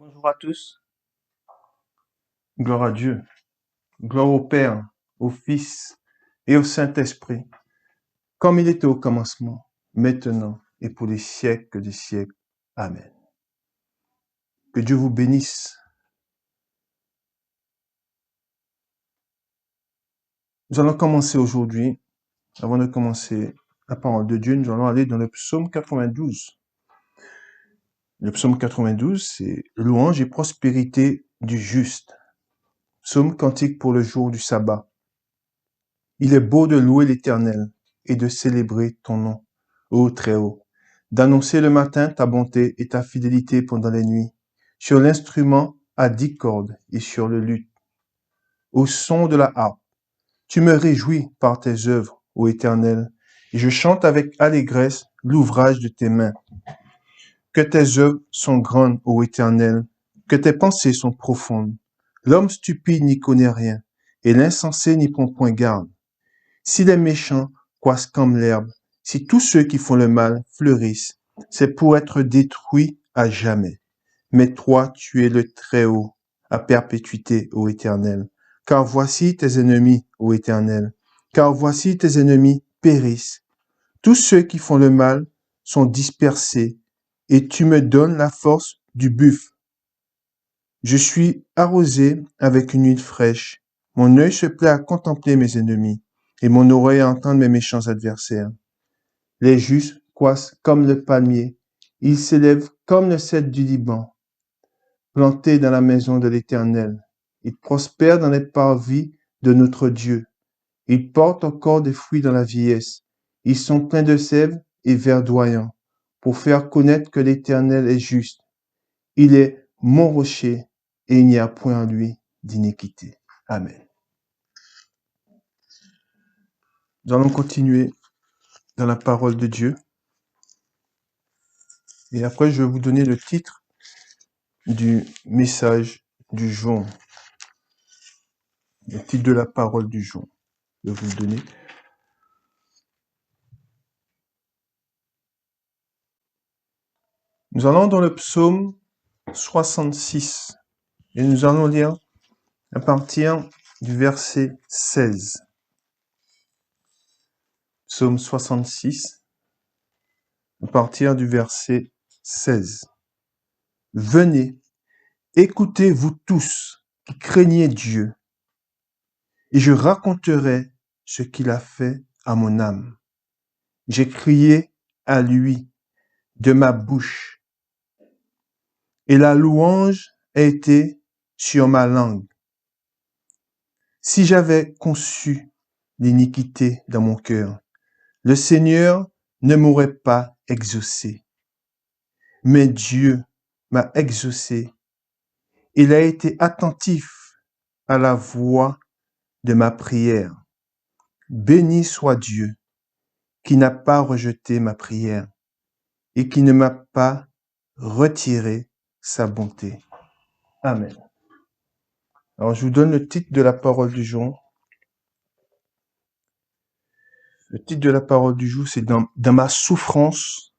Bonjour à tous. Gloire à Dieu. Gloire au Père, au Fils et au Saint-Esprit, comme il était au commencement, maintenant et pour les siècles des siècles. Amen. Que Dieu vous bénisse. Nous allons commencer aujourd'hui, avant de commencer la parole de Dieu, nous allons aller dans le psaume 92. Le psaume 92, c'est louange et prospérité du juste. Psaume cantique pour le jour du sabbat. Il est beau de louer l'Éternel et de célébrer ton nom, ô Très-Haut, d'annoncer le matin ta bonté et ta fidélité pendant les nuits, sur l'instrument à 10 cordes et sur le luth. Au son de la harpe, tu me réjouis par tes œuvres, ô Éternel, et je chante avec allégresse l'ouvrage de tes mains. Que tes œuvres sont grandes, ô Éternel, que tes pensées sont profondes. L'homme stupide n'y connaît rien, et l'insensé n'y prend point garde. Si les méchants croissent comme l'herbe, si tous ceux qui font le mal fleurissent, c'est pour être détruits à jamais. Mais toi, tu es le Très-Haut, à perpétuité, ô Éternel. Car voici tes ennemis, ô Éternel. Car voici tes ennemis périssent. Tous ceux qui font le mal sont dispersés, et tu me donnes la force du buffle. Je suis arrosé avec une huile fraîche. Mon œil se plaît à contempler mes ennemis, et mon oreille à entendre mes méchants adversaires. Les justes croissent comme le palmier, ils s'élèvent comme le cèdre du Liban, plantés dans la maison de l'Éternel. Ils prospèrent dans les parvis de notre Dieu. Ils portent encore des fruits dans la vieillesse. Ils sont pleins de sève et verdoyants, pour faire connaître que l'Éternel est juste. Il est mon rocher, et il n'y a point en lui d'iniquité. Amen. Nous allons continuer dans la parole de Dieu. Et après, je vais vous donner le titre du message du jour. Le titre de la parole du jour. Je vais vous le donner. Nous allons dans le psaume 66. Et nous allons lire à partir du verset 16. Psaume 66, à partir du verset 16. Venez, écoutez vous tous qui craignez Dieu, et je raconterai ce qu'il a fait à mon âme. J'ai crié à lui de ma bouche, et la louange a été sur ma langue. Si j'avais conçu l'iniquité dans mon cœur, le Seigneur ne m'aurait pas exaucé. Mais Dieu m'a exaucé. Il a été attentif à la voix de ma prière. Béni soit Dieu, qui n'a pas rejeté ma prière et qui ne m'a pas retiré sa bonté. Amen. Alors, je vous donne le titre de la parole du jour. Le titre de la parole du jour, c'est dans ma souffrance,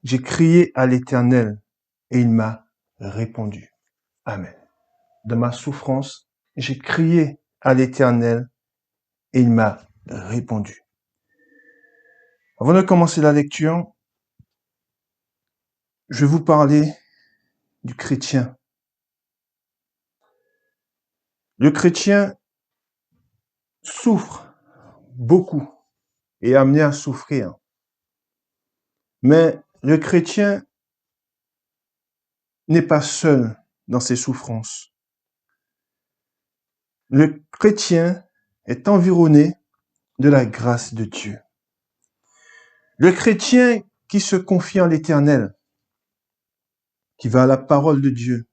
j'ai crié à l'Éternel et il m'a répondu. Amen. Dans ma souffrance, j'ai crié à l'Éternel et il m'a répondu. Avant de commencer la lecture, je vais vous parler du chrétien. Le chrétien souffre beaucoup et est amené à souffrir. Mais le chrétien n'est pas seul dans ses souffrances. Le chrétien est environné de la grâce de Dieu. Le chrétien qui se confie en l'Éternel, qui va à la parole de Dieu,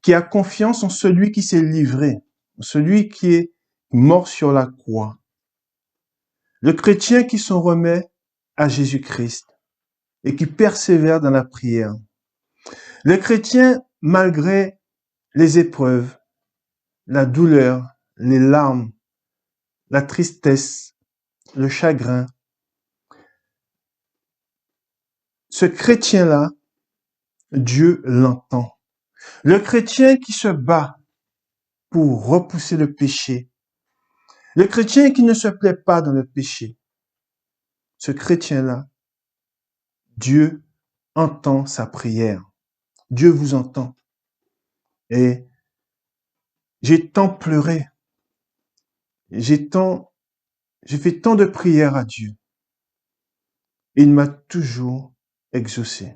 qui a confiance en celui qui s'est livré, en celui qui est mort sur la croix. Le chrétien qui s'en remet à Jésus-Christ et qui persévère dans la prière. Le chrétien, malgré les épreuves, la douleur, les larmes, la tristesse, le chagrin, ce chrétien-là, Dieu l'entend. Le chrétien qui se bat pour repousser le péché, le chrétien qui ne se plaît pas dans le péché, ce chrétien-là, Dieu entend sa prière. Dieu vous entend. Et j'ai tant pleuré, j'ai fait tant de prières à Dieu. Il m'a toujours exaucé.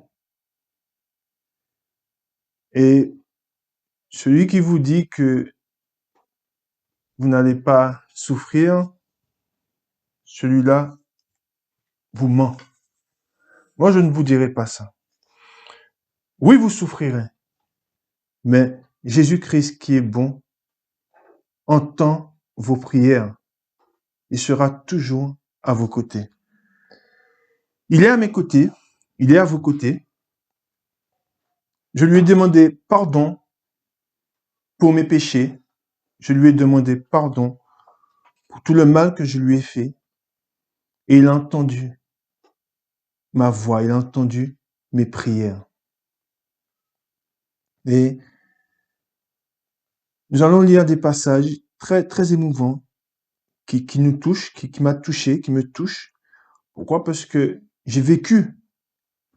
Et celui qui vous dit que vous n'allez pas souffrir, celui-là vous ment. Moi, je ne vous dirai pas ça. Oui, vous souffrirez, mais Jésus-Christ qui est bon entend vos prières. Il sera toujours à vos côtés. Il est à mes côtés, il est à vos côtés. Je lui ai demandé pardon pour mes péchés. Je lui ai demandé pardon pour tout le mal que je lui ai fait. Et il a entendu ma voix, il a entendu mes prières. Et nous allons lire des passages très, très émouvants qui nous touchent, qui m'a touché, qui me touchent. Pourquoi? Parce que j'ai vécu.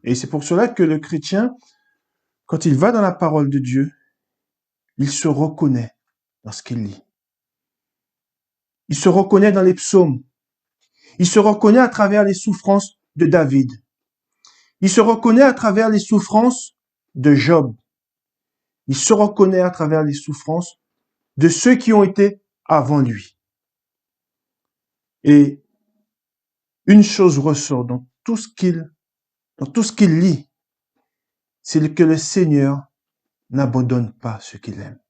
Et c'est pour cela que le chrétien, quand il va dans la parole de Dieu, il se reconnaît dans ce qu'il lit. Il se reconnaît dans les psaumes. Il se reconnaît à travers les souffrances de David. Il se reconnaît à travers les souffrances de Job. Il se reconnaît à travers les souffrances de ceux qui ont été avant lui. Et une chose ressort dans tout ce qu'il lit, c'est que le Seigneur n'abandonne pas ceux qu'il aime.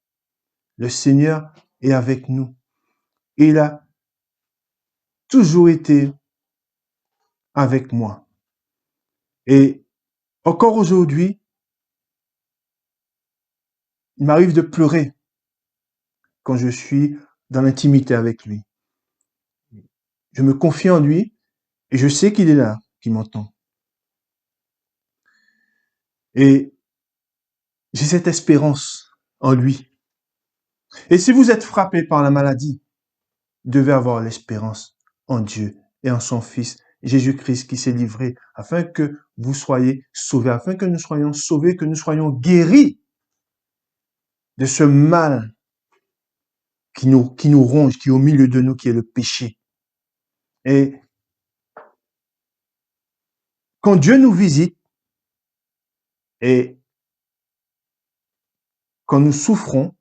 Le Seigneur est avec nous. Et il a toujours été avec moi. Et encore aujourd'hui, il m'arrive de pleurer quand je suis dans l'intimité avec lui. Je me confie en lui et je sais qu'il est là, qu'il m'entend. Et j'ai cette espérance en lui. Et si vous êtes frappé par la maladie, vous devez avoir l'espérance en Dieu et en son Fils, Jésus-Christ, qui s'est livré afin que vous soyez sauvés, afin que nous soyons sauvés, que nous soyons guéris de ce mal qui nous ronge, qui est au milieu de nous, qui est le péché. Et quand Dieu nous visite et quand nous souffrons,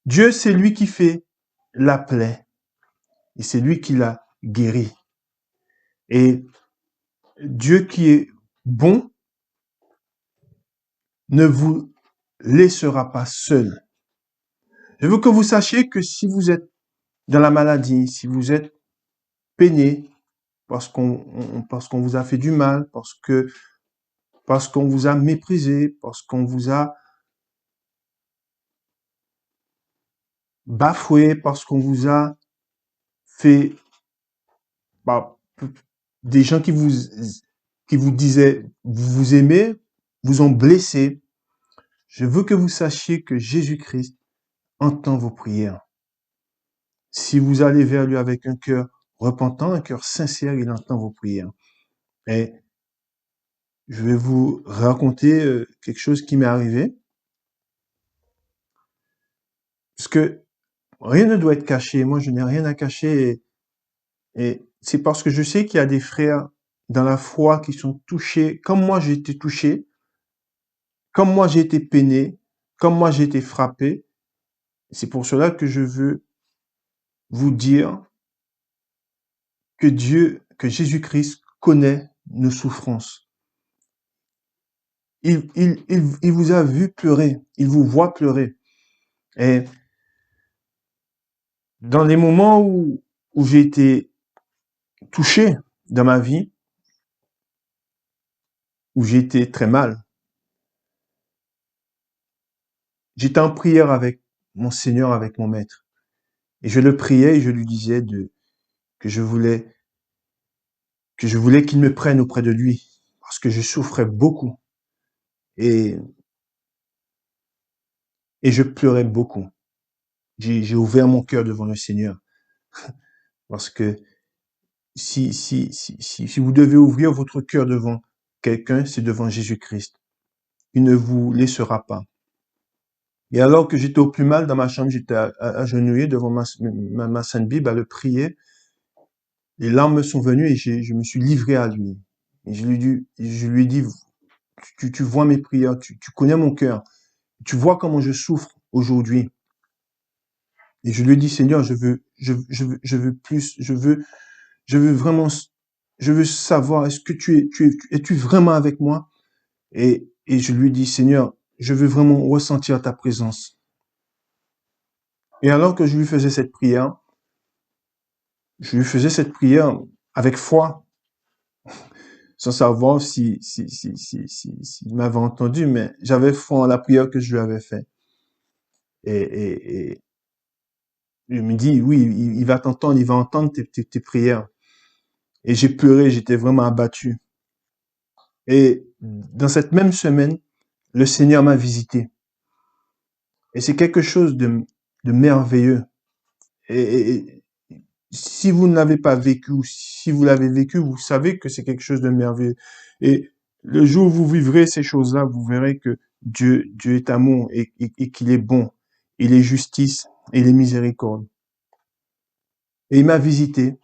Dieu, c'est lui qui fait la plaie et c'est lui qui la guérit. Et Dieu qui est bon ne vous laissera pas seul. Je veux que vous sachiez que si vous êtes dans la maladie, si vous êtes peiné parce qu'on vous a fait du mal, parce qu'on vous a méprisé, parce qu'on vous a bafoué, parce qu'on vous a fait bah, des gens qui vous disaient vous aimez, vous ont blessé. Je veux que vous sachiez que Jésus-Christ entend vos prières. Si vous allez vers lui avec un cœur repentant, un cœur sincère, il entend vos prières. Et je vais vous raconter quelque chose qui m'est arrivé. Parce que rien ne doit être caché. Moi, je n'ai rien à cacher. Et c'est parce que je sais qu'il y a des frères dans la foi qui sont touchés, comme moi j'ai été touché, comme moi j'ai été peiné, comme moi j'ai été frappé. C'est pour cela que je veux vous dire que Jésus-Christ connaît nos souffrances. Il vous a vu pleurer, il vous voit pleurer. Et dans les moments où j'ai été touché dans ma vie, où j'ai été très mal, j'étais en prière avec mon Seigneur, avec mon Maître. Et je le priais et je lui disais que je voulais qu'il me prenne auprès de lui, parce que je souffrais beaucoup. Et Et je pleurais beaucoup. J'ai ouvert mon cœur devant le Seigneur. Parce que si vous devez ouvrir votre cœur devant quelqu'un, c'est devant Jésus-Christ. Il ne vous laissera pas. Et alors que j'étais au plus mal dans ma chambre, j'étais agenouillé devant ma Sainte Bible à le prier. Les larmes me sont venues et je me suis livré à lui. Et je lui ai dit, tu vois mes prières, tu connais mon cœur, tu vois comment je souffre aujourd'hui. Et je lui ai dit, Seigneur, je veux plus, je veux vraiment, je veux savoir, est-ce que es-tu vraiment avec moi? Et je lui ai dit, Seigneur, je veux vraiment ressentir ta présence. Et alors que je lui faisais cette prière, avec foi, sans savoir s'il m'avait entendu, mais j'avais foi en la prière que je lui avais faite. Et il me dit, oui, il va t'entendre, il va entendre tes prières. Et j'ai pleuré, j'étais vraiment abattu. Et dans cette même semaine, le Seigneur m'a visité. Et c'est quelque chose de merveilleux. Et si vous ne l'avez pas vécu, ou si vous l'avez vécu, vous savez que c'est quelque chose de merveilleux. Et le jour où vous vivrez ces choses-là, vous verrez que Dieu est amour et qu'il est bon. Il est justice et il est miséricorde. Et il m'a visité.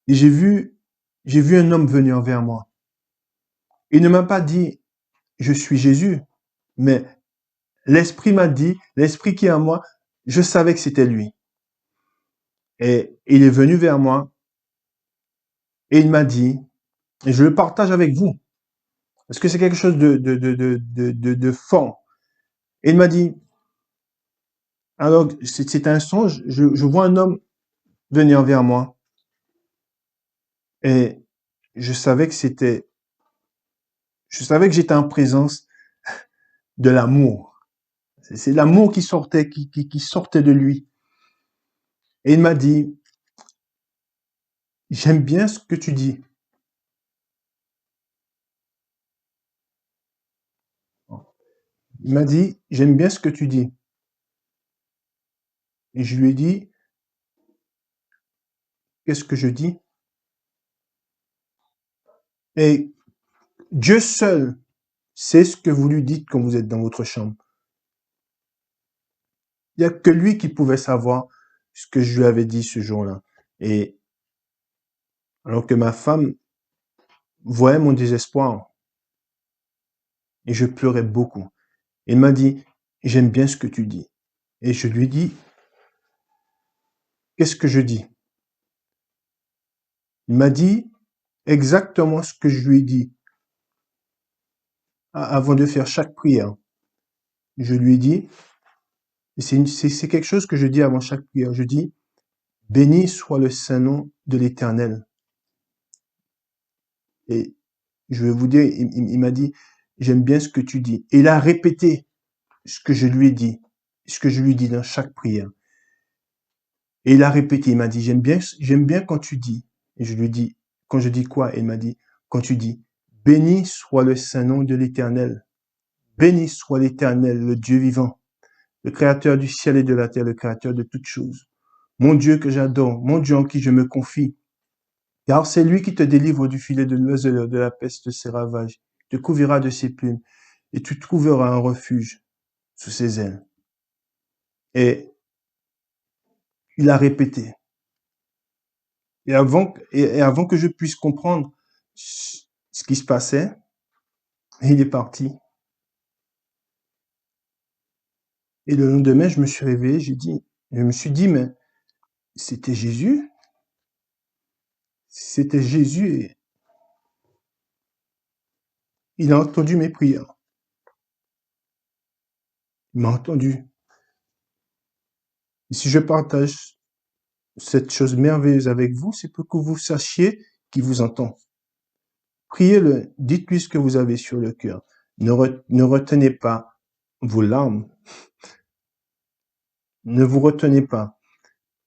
Et j'ai vu un homme venir vers moi. Il ne m'a pas dit, je suis Jésus, mais l'Esprit m'a dit, l'Esprit qui est en moi, je savais que c'était lui. Et il est venu vers moi et il m'a dit, et je le partage avec vous, parce que c'est quelque chose de fort. Et il m'a dit, alors c'est un songe, je vois un homme venir vers moi et je savais que j'étais en présence de l'amour. C'est l'amour qui sortait, qui sortait de lui. Et il m'a dit, j'aime bien ce que tu dis. Il m'a dit, j'aime bien ce que tu dis. Et je lui ai dit, qu'est-ce que je dis? Et Dieu seul sait ce que vous lui dites quand vous êtes dans votre chambre. Il n'y a que lui qui pouvait savoir ce que je lui avais dit ce jour-là. Et alors que ma femme voyait mon désespoir, et je pleurais beaucoup. Il m'a dit, j'aime bien ce que tu dis. Et je lui ai dit, qu'est-ce que je dis? Il m'a dit exactement ce que je lui ai dit avant de faire chaque prière. Je lui ai dit, et c'est quelque chose que je dis avant chaque prière, je dis, béni soit le saint nom de l'Éternel. Et je vais vous dire, il m'a dit, j'aime bien ce que tu dis. Et il a répété ce que je lui ai dit, ce que je lui dis dans chaque prière. Et il a répété, il m'a dit, j'aime bien quand tu dis. Et je lui dis, quand je dis quoi? Et il m'a dit, quand tu dis, béni soit le saint nom de l'Éternel. Béni soit l'Éternel, le Dieu vivant, le créateur du ciel et de la terre, le créateur de toutes choses. Mon Dieu que j'adore, mon Dieu en qui je me confie. Car c'est lui qui te délivre du filet de l'oiseleur, de la peste de ses ravages, te couvrira de ses plumes, et tu trouveras un refuge sous ses ailes. Et il a répété. Et avant que je puisse comprendre ce qui se passait, il est parti. Et le lendemain, je me suis réveillé, je me suis dit, mais c'était Jésus? C'était Jésus et il a entendu mes prières. Il m'a entendu. Et si je partage cette chose merveilleuse avec vous, c'est pour que vous sachiez qu'il vous entend. Priez-le, dites-lui ce que vous avez sur le cœur. Ne retenez pas vos larmes. Ne vous retenez pas.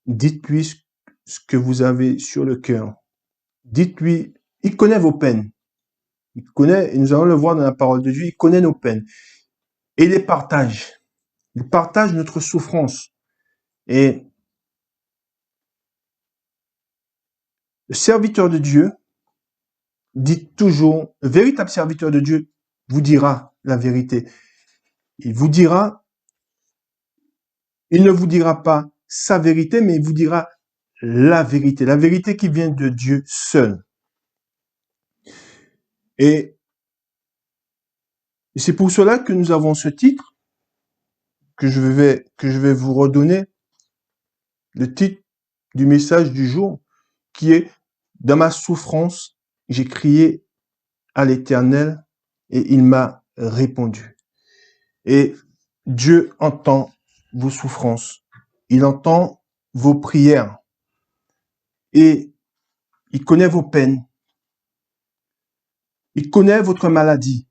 Dites-lui ce que vous avez sur le cœur. Dites-lui, il connaît vos peines. Il connaît, et nous allons le voir dans la parole de Dieu, il connaît nos peines. Et il les partage. Il partage notre souffrance. Et le serviteur de Dieu dit toujours, le véritable serviteur de Dieu vous dira la vérité. Il vous dira, il ne vous dira pas sa vérité, mais il vous dira la vérité qui vient de Dieu seul. Et c'est pour cela que nous avons ce titre que je vais vous redonner, le titre du message du jour, qui est « Dans ma souffrance, j'ai crié à l'Éternel et il m'a répondu. » Et Dieu entend vos souffrances, il entend vos prières et il connaît vos peines, il connaît votre maladie,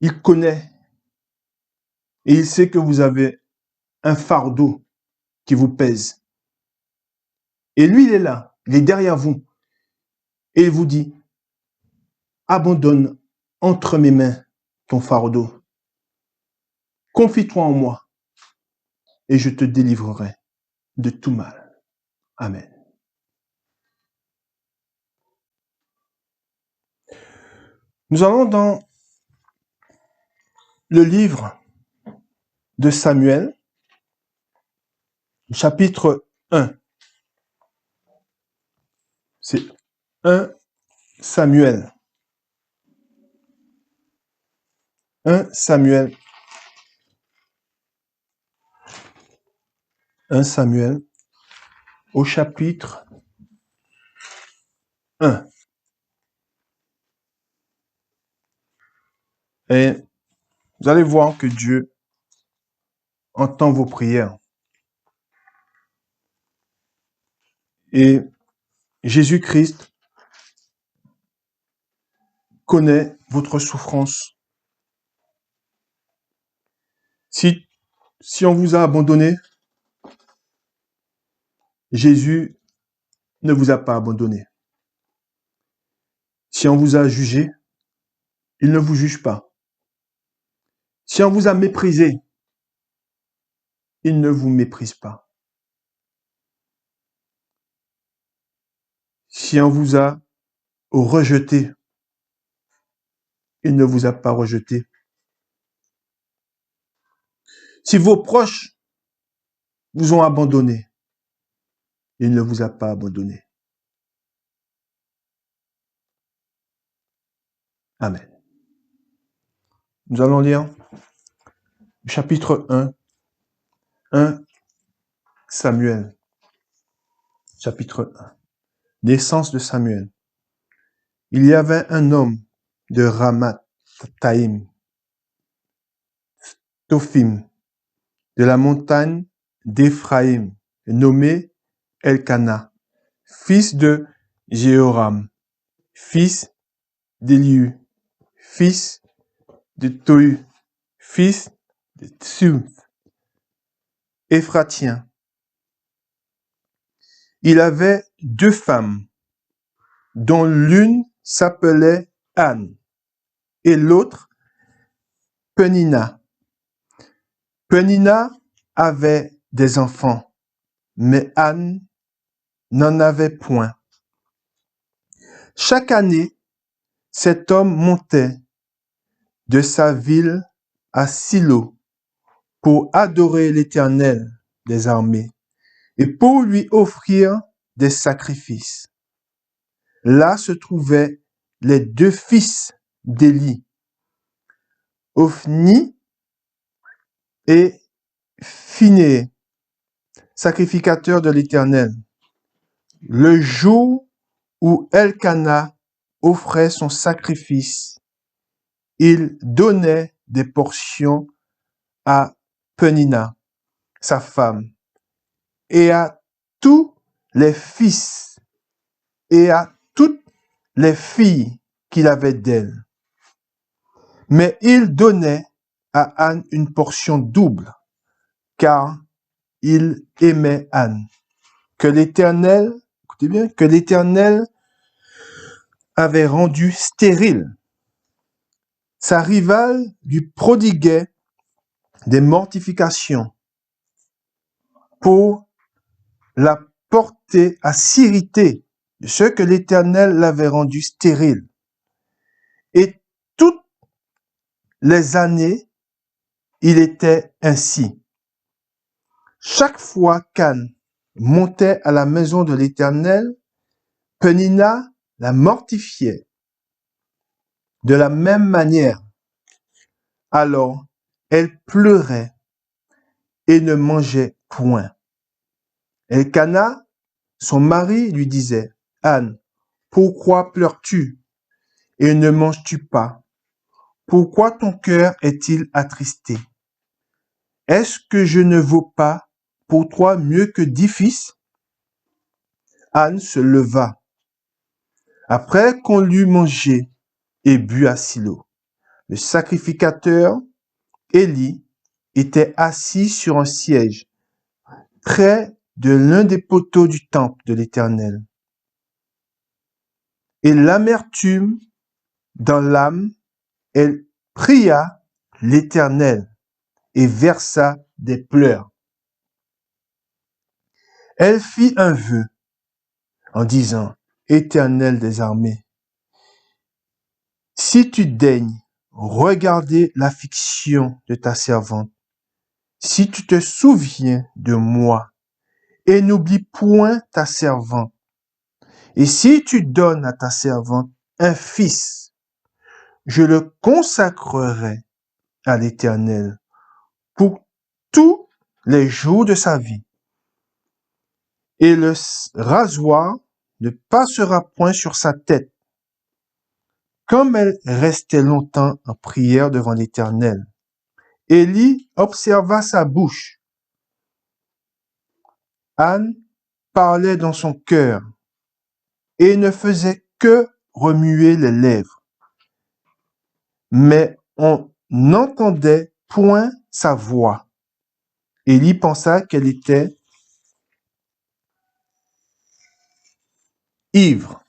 il connaît et il sait que vous avez un fardeau qui vous pèse. Et lui, il est là, il est derrière vous et il vous dit, abandonne entre mes mains ton fardeau. Confie-toi en moi et je te délivrerai de tout mal. Amen. Nous allons dans le livre de Samuel, chapitre 1. C'est 1 Samuel. 1 Samuel. 1 Samuel au chapitre 1. Et vous allez voir que Dieu entend vos prières. Et Jésus-Christ connaît votre souffrance. Si on vous a abandonné, Jésus ne vous a pas abandonné. Si on vous a jugé, il ne vous juge pas. Si on vous a méprisé, il ne vous méprise pas. Si on vous a rejeté, il ne vous a pas rejeté. Si vos proches vous ont abandonné, il ne vous a pas abandonné. Amen. Nous allons lire chapitre 1, 1 Samuel, chapitre 1. Naissance de Samuel. Il y avait un homme de Ramath-Taïm, Tophim, de la montagne d'Éphraïm, nommé Elkana, fils de Jéhoram, fils d'Éliu, fils de Tohu, fils de Tsum, Éphratien. Il avait 2 femmes, dont l'une s'appelait Anne et l'autre Penina. Penina avait des enfants, mais Anne n'en avait point. Chaque année, cet homme montait de sa ville à Silo pour adorer l'Éternel des armées et pour lui offrir des sacrifices. Là se trouvaient les 2 fils d'Élie, Ophni et Phinéé, sacrificateurs de l'Éternel. Le jour où Elkana offrait son sacrifice, il donnait des portions à Penina, sa femme, et à tous les fils et à toutes les filles qu'il avait d'elle. Mais il donnait à Anne une portion double, car il aimait Anne, que l'Éternel, écoutez bien, que l'Éternel avait rendue stérile. Sa rivale lui prodiguait des mortifications pour la porter à s'irriter de ce que l'Éternel l'avait rendu stérile. Et toutes les années, il était ainsi. Chaque fois qu'Anne montait à la maison de l'Éternel, Pénina la mortifiait de la même manière. Alors, elle pleurait et ne mangeait point. Elkana, son mari, lui disait, « Anne, pourquoi pleures-tu et ne manges-tu pas? Pourquoi ton cœur est-il attristé? Est-ce que je ne vaux pas pour toi mieux que 10 fils? » Anne se leva, après qu'on l'eut mangé et bu à Silo. Le sacrificateur Élie était assis sur un siège près de l'un des poteaux du temple de l'Éternel. Et l'amertume dans l'âme, elle pria l'Éternel et versa des pleurs. Elle fit un vœu en disant, « Éternel des armées, si tu daignes regarder l'affliction de ta servante, si tu te souviens de moi et n'oublie point ta servante, et si tu donnes à ta servante un fils, je le consacrerai à l'Éternel pour tous les jours de sa vie. Et le rasoir ne passera point sur sa tête. » Comme elle restait longtemps en prière devant l'Éternel, Élie observa sa bouche. Anne parlait dans son cœur et ne faisait que remuer les lèvres. Mais on n'entendait point sa voix. Élie pensa qu'elle était ivre.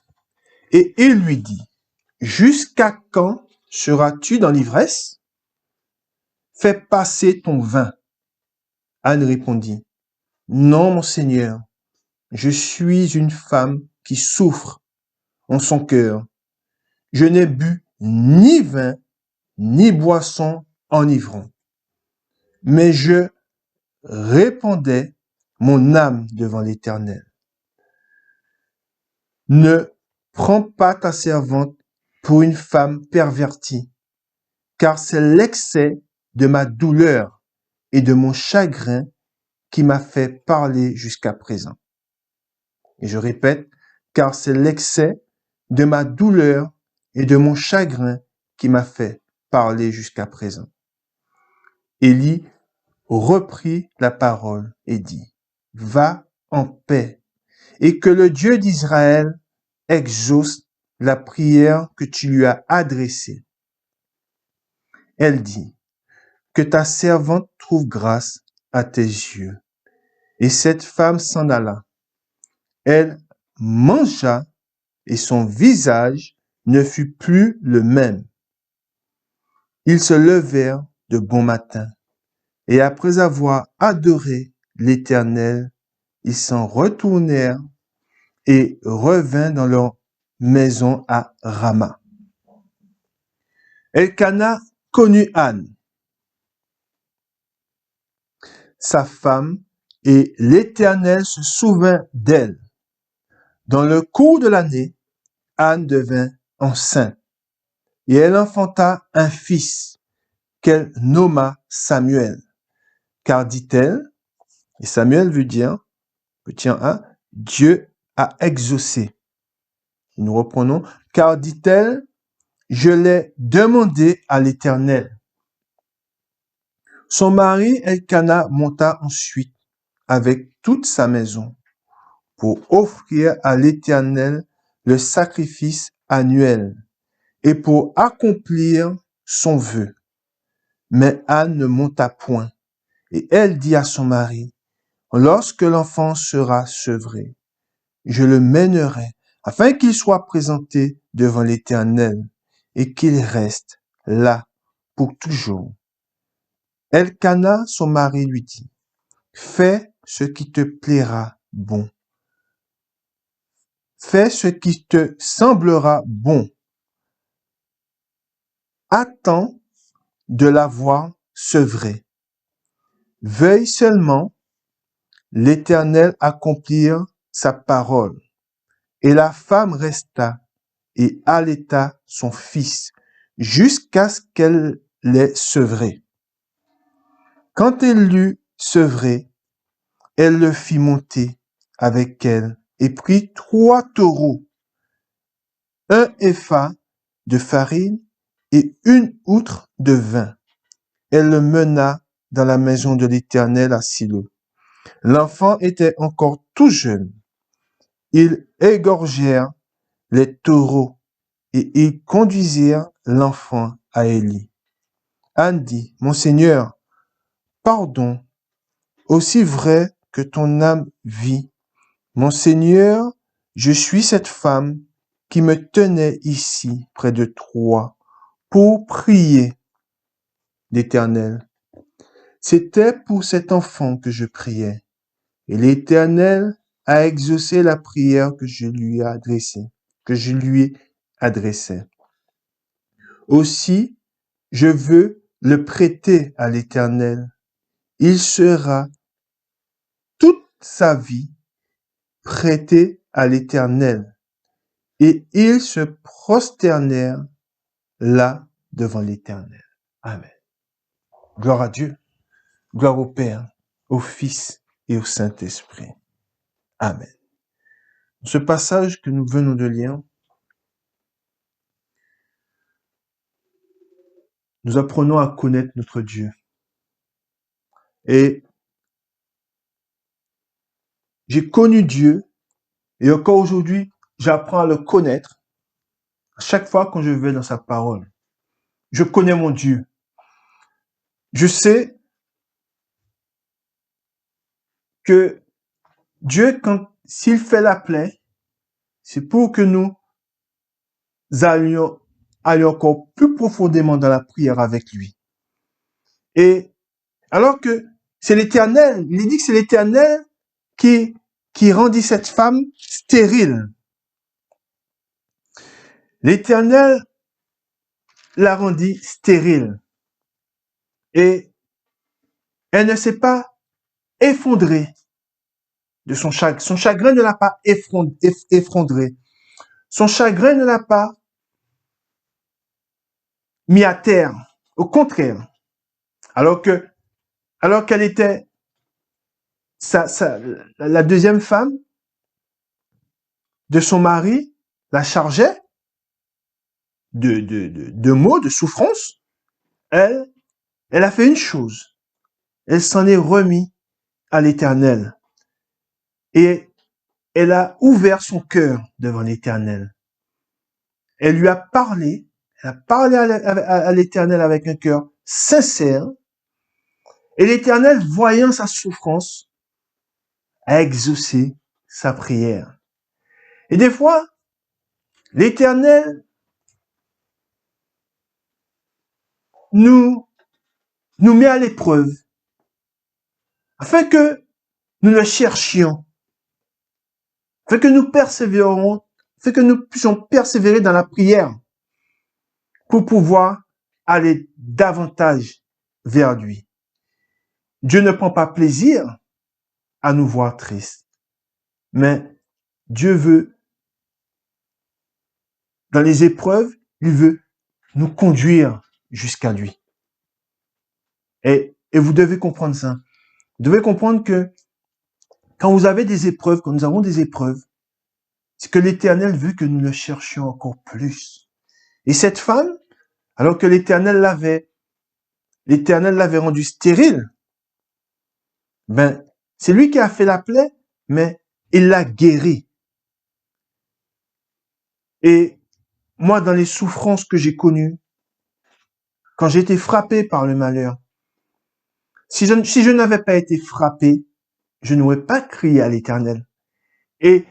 Et il lui dit, « Jusqu'à quand seras-tu dans l'ivresse? Fais passer ton vin. » Anne répondit, « Non, mon Seigneur, je suis une femme qui souffre en son cœur. Je n'ai bu ni vin, ni boisson enivrant. Mais je répandais mon âme devant l'Éternel. Ne prends pas ta servante pour une femme pervertie, car c'est l'excès de ma douleur et de mon chagrin qui m'a fait parler jusqu'à présent. Et je répète, car c'est l'excès de ma douleur et de mon chagrin qui m'a fait parler jusqu'à présent. Élie reprit la parole et dit, « Va en paix, et que le Dieu d'Israël exauce la prière que tu lui as adressée. » Elle dit, « Que ta servante trouve grâce à tes yeux. » Et cette femme s'en alla. Elle mangea et son visage ne fut plus le même. Ils se levèrent de bon matin et après avoir adoré l'Éternel, ils s'en retournèrent et revinrent dans leur maison à Rama. Elkana connut Anne, sa femme, et l'Éternel se souvint d'elle. Dans le cours de l'année, Anne devint enceinte et elle enfanta un fils qu'elle nomma Samuel. Car dit-elle, et Samuel veut dire, petit 1, Dieu a exaucé. Nous reprenons, car dit-elle, je l'ai demandé à l'Éternel. Son mari Elkana monta ensuite avec toute sa maison pour offrir à l'Éternel le sacrifice annuel et pour accomplir son vœu. Mais Anne ne monta point, et elle dit à son mari, « Lorsque l'enfant sera sevré, je le mènerai afin qu'il soit présenté devant l'Éternel et qu'il reste là pour toujours. Elkana, son mari, lui dit, fais ce qui te plaira bon. Fais ce qui te semblera bon. Attends de la voir sevrée. Veuille seulement l'Éternel accomplir sa parole. Et la femme resta et allaita son fils jusqu'à ce qu'elle l'ait sevré. Quand elle l'eut sevré, elle le fit monter avec elle et prit 3 taureaux, 1 épha de farine et 1 outre de vin. Elle le mena dans la maison de l'Éternel à Silo. L'enfant était encore tout jeune. Ils égorgèrent les taureaux et ils conduisirent l'enfant à Élie. Anne dit, mon Seigneur, pardon, aussi vrai que ton âme vit. Mon Seigneur, je suis cette femme qui me tenait ici près de toi pour prier l'Éternel. C'était pour cet enfant que je priais. Et l'Éternel a exaucé la prière que je lui ai adressée. Aussi, je veux le prêter à l'Éternel. Il sera toute sa vie prêté à l'Éternel. Et ils se prosternèrent là devant l'Éternel. Amen. Gloire à Dieu. Gloire au Père, au Fils et au Saint-Esprit. Amen. Ce passage que nous venons de lire, nous apprenons à connaître notre Dieu. Et j'ai connu Dieu, et encore aujourd'hui, j'apprends à le connaître à chaque fois quand je vais dans sa parole. Je connais mon Dieu. Je sais que Dieu, s'il fait la plaie, c'est pour que nous allions encore plus profondément dans la prière avec lui. Et alors que c'est l'Éternel, il dit que c'est l'Éternel qui rendit cette femme stérile. L'Éternel la rendit stérile. Et elle ne s'est pas effondrée de son chagrin. Son chagrin ne l'a pas effondrée. Son chagrin ne l'a pas mis à terre. Au contraire. Alors qu'elle était la deuxième femme de son mari, la chargeait de maux, de souffrances, elle a fait une chose. Elle s'en est remise à l'Éternel. Et elle a ouvert son cœur devant l'Éternel. Elle lui a parlé, elle a parlé à l'Éternel avec un cœur sincère. Et l'Éternel, voyant sa souffrance, a exaucé sa prière. Et des fois, l'Éternel nous met à l'épreuve afin que nous le cherchions, afin que nous persévérons, afin que nous puissions persévérer dans la prière pour pouvoir aller davantage vers lui. Dieu ne prend pas plaisir à nous voir tristes, mais Dieu veut, dans les épreuves, il veut nous conduire jusqu'à lui. Et vous devez comprendre ça. Vous devez comprendre que quand vous avez des épreuves, quand nous avons des épreuves, c'est que l'Éternel veut que nous le cherchions encore plus. Et cette femme, alors que l'Éternel l'avait rendue stérile, ben, c'est lui qui a fait la plaie, mais il l'a guérie. Et moi, dans les souffrances que j'ai connues, quand j'ai été frappé par le malheur, si je n'avais pas été frappé, je n'aurais pas crié à l'Éternel. Et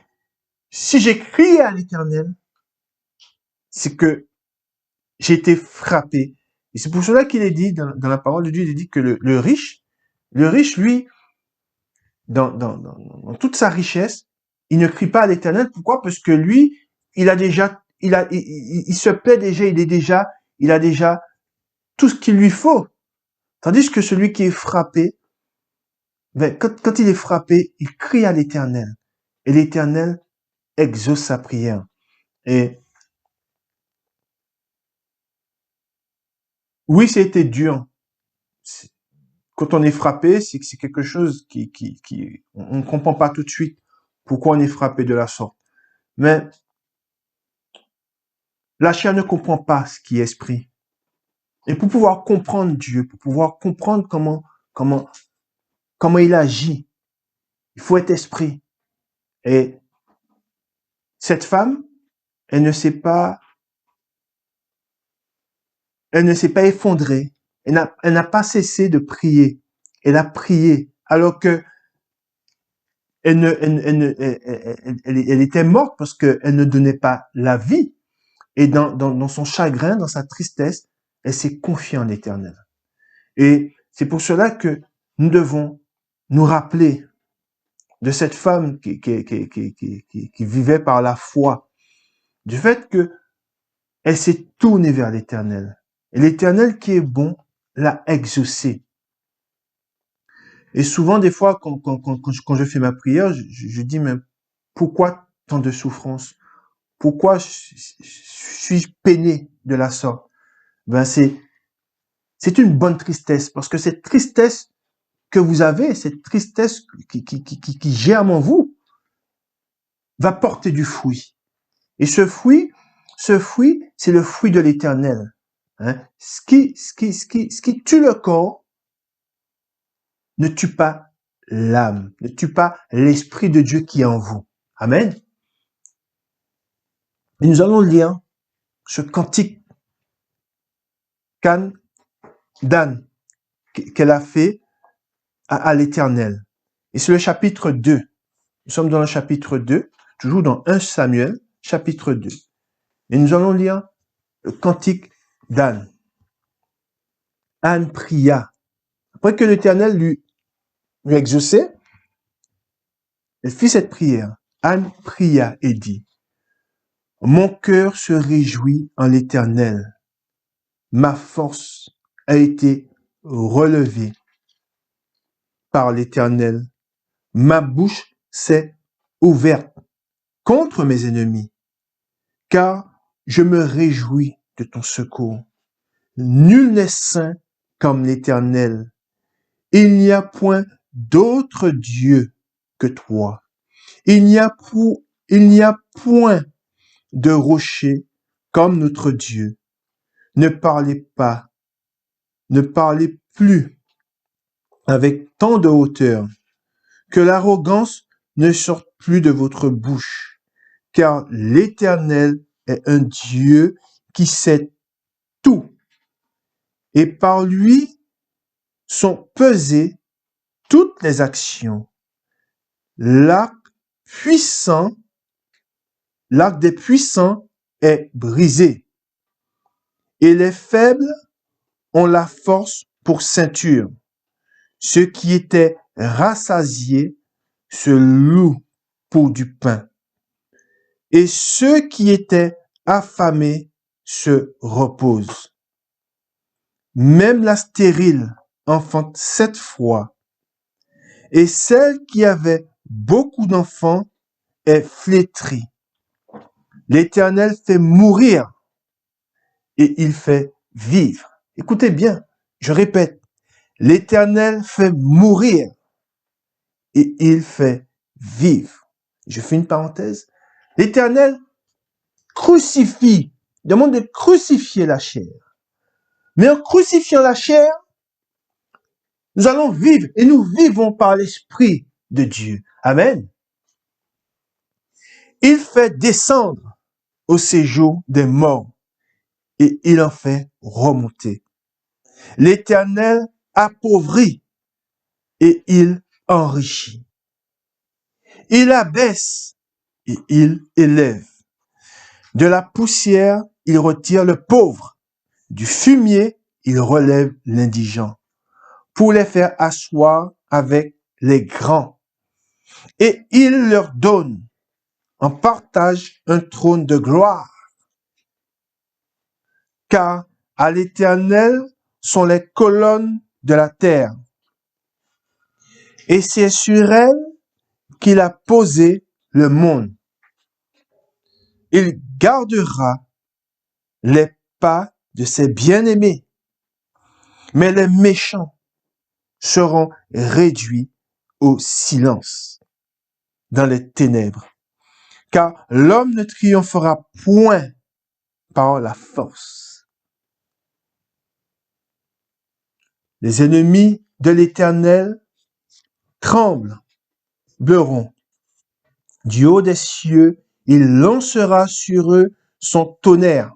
si j'ai crié à l'Éternel, c'est que j'ai été frappé. Et c'est pour cela qu'il est dit, dans la parole de Dieu, il est dit que le riche, lui, dans toute sa richesse, il ne crie pas à l'Éternel. Pourquoi? Parce que lui, il a déjà, il se plaît déjà, il a déjà tout ce qu'il lui faut. Tandis que celui qui est frappé, ben, quand il est frappé, il crie à l'Éternel. Et l'Éternel exauce sa prière. Et oui, c'était dur. Quand on est frappé, c'est que c'est quelque chose on ne comprend pas tout de suite pourquoi on est frappé de la sorte. Mais la chair ne comprend pas ce qui est esprit. Et pour pouvoir comprendre Dieu, pour pouvoir comprendre comment il agit, il faut être esprit. Et cette femme, elle ne s'est pas effondrée. Elle n'a pas cessé de prier. Elle a prié alors que elle était morte parce qu'elle ne donnait pas la vie. Et dans son chagrin, dans sa tristesse, elle s'est confiée en l'Éternel. Et c'est pour cela que nous devons nous rappeler de cette femme qui vivait par la foi, du fait que elle s'est tournée vers l'Éternel. Et l'Éternel qui est bon l'a exaucée. Et souvent, des fois, quand je fais ma prière, je dis, mais pourquoi tant de souffrance? Pourquoi suis-je peiné de la sorte? Ben, c'est une bonne tristesse, parce que cette tristesse que vous avez, cette tristesse qui germe en vous, va porter du fruit. Et ce fruit, c'est le fruit de l'Éternel. Hein? Ce qui tue le corps ne tue pas l'âme, ne tue pas l'Esprit de Dieu qui est en vous. Amen. Et nous allons lire ce cantique d'Anne qu'elle a fait à l'Éternel. Et c'est le chapitre 2. Nous sommes dans le chapitre 2, toujours dans 1 Samuel, chapitre 2. Et nous allons lire le cantique d'Anne. Anne pria. Après que l'Éternel lui exauçait, elle fit cette prière. Anne pria et dit, « Mon cœur se réjouit en l'Éternel. Ma force a été relevée par l'Éternel. Ma bouche s'est ouverte contre mes ennemis, car je me réjouis de ton secours. Nul n'est saint comme l'Éternel. Il n'y a point d'autre Dieu que toi. Il n'y a point de rocher comme notre Dieu. Ne parlez plus avec tant de hauteur, que l'arrogance ne sorte plus de votre bouche, car l'Éternel est un Dieu qui sait tout, et par lui sont pesées toutes les actions. L'arc des puissants est brisé, et les faibles ont la force pour ceinture. Ceux qui étaient rassasiés se louent pour du pain, et ceux qui étaient affamés se reposent. Même la stérile enfante 7 fois, et celle qui avait beaucoup d'enfants est flétrie. L'Éternel fait mourir et il fait vivre. Écoutez bien, je répète, l'Éternel fait mourir et il fait vivre. Je fais une parenthèse. L'Éternel demande de crucifier la chair. Mais en crucifiant la chair, nous allons vivre et nous vivons par l'Esprit de Dieu. Amen. Il fait descendre au séjour des morts et il en fait remonter. L'Éternel appauvrit et il enrichit. Il abaisse et il élève. De la poussière, il retire le pauvre. Du fumier, il relève l'indigent pour les faire asseoir avec les grands. Et il leur donne en partage un trône de gloire. Car à l'Éternel sont les colonnes de la terre. Et c'est sur elles qu'il a posé le monde. Il gardera les pas de ses bien-aimés. Mais les méchants seront réduits au silence dans les ténèbres. Car l'homme ne triomphera point par la force. Les ennemis de l'Éternel tremblent, beurront. Du haut des cieux, il lancera sur eux son tonnerre.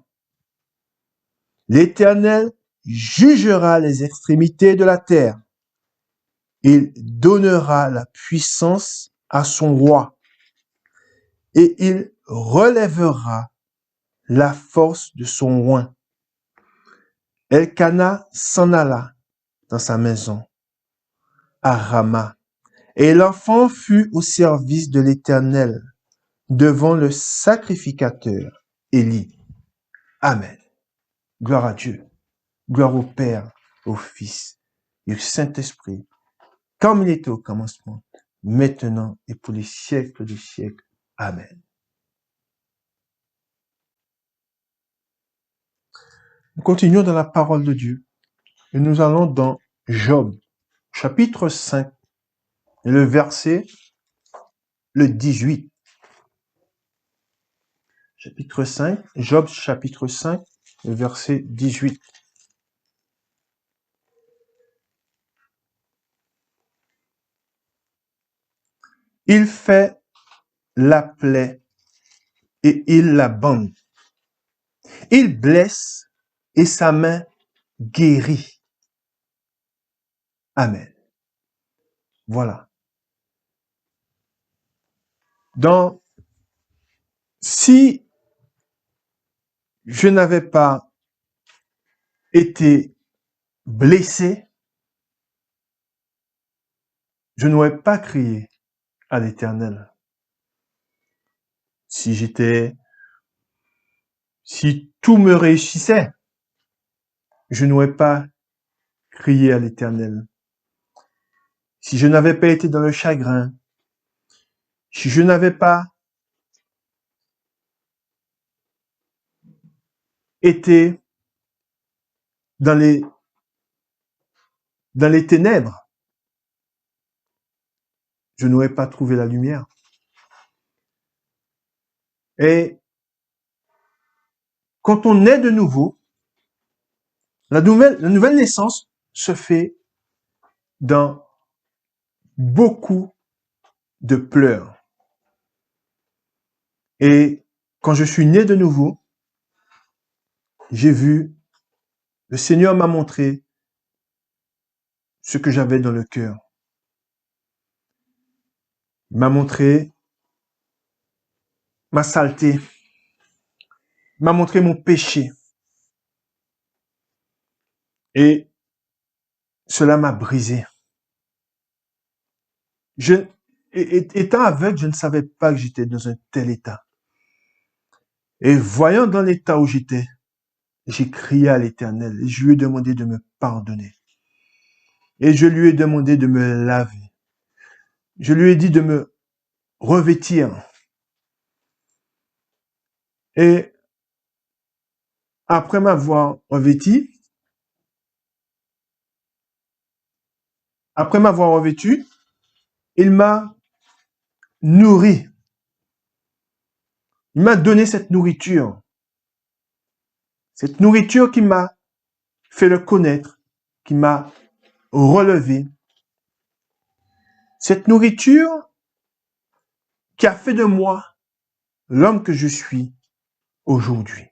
L'Éternel jugera les extrémités de la terre. Il donnera la puissance à son roi et il relèvera la force de son roi. Elkana s'en alla dans sa maison à Rama, et l'enfant fut au service de l'Éternel devant le sacrificateur Élie. Amen. Gloire à Dieu. Gloire au Père, au Fils et au Saint-Esprit, comme il était au commencement, maintenant et pour les siècles des siècles. Amen. Nous continuons dans la parole de Dieu et nous allons dans Job, chapitre 5, et le verset le 18. Chapitre 5, Job chapitre 5, le verset 18. Il fait la plaie et il la bande. Il blesse et sa main guérit. Amen. Voilà. Donc, si je n'avais pas été blessé, je n'aurais pas crié à l'Éternel. Si tout me réussissait, je n'aurais pas crié à l'Éternel. Si je n'avais pas été dans le chagrin, si je n'avais pas été dans les ténèbres, je n'aurais pas trouvé la lumière. Et quand on est de nouveau, la nouvelle naissance se fait dans beaucoup de pleurs. Et quand je suis né de nouveau, j'ai vu, le Seigneur m'a montré ce que j'avais dans le cœur. Il m'a montré ma saleté. Il m'a montré mon péché. Et cela m'a brisé. Étant aveugle, je ne savais pas que j'étais dans un tel état. Et voyant dans l'état où j'étais, j'ai crié à l'Éternel et je lui ai demandé de me pardonner. Et je lui ai demandé de me laver. Je lui ai dit de me revêtir. Et après m'avoir revêtu, il m'a nourri. Il m'a donné cette nourriture. Cette nourriture qui m'a fait le connaître, qui m'a relevé. Cette nourriture qui a fait de moi l'homme que je suis aujourd'hui.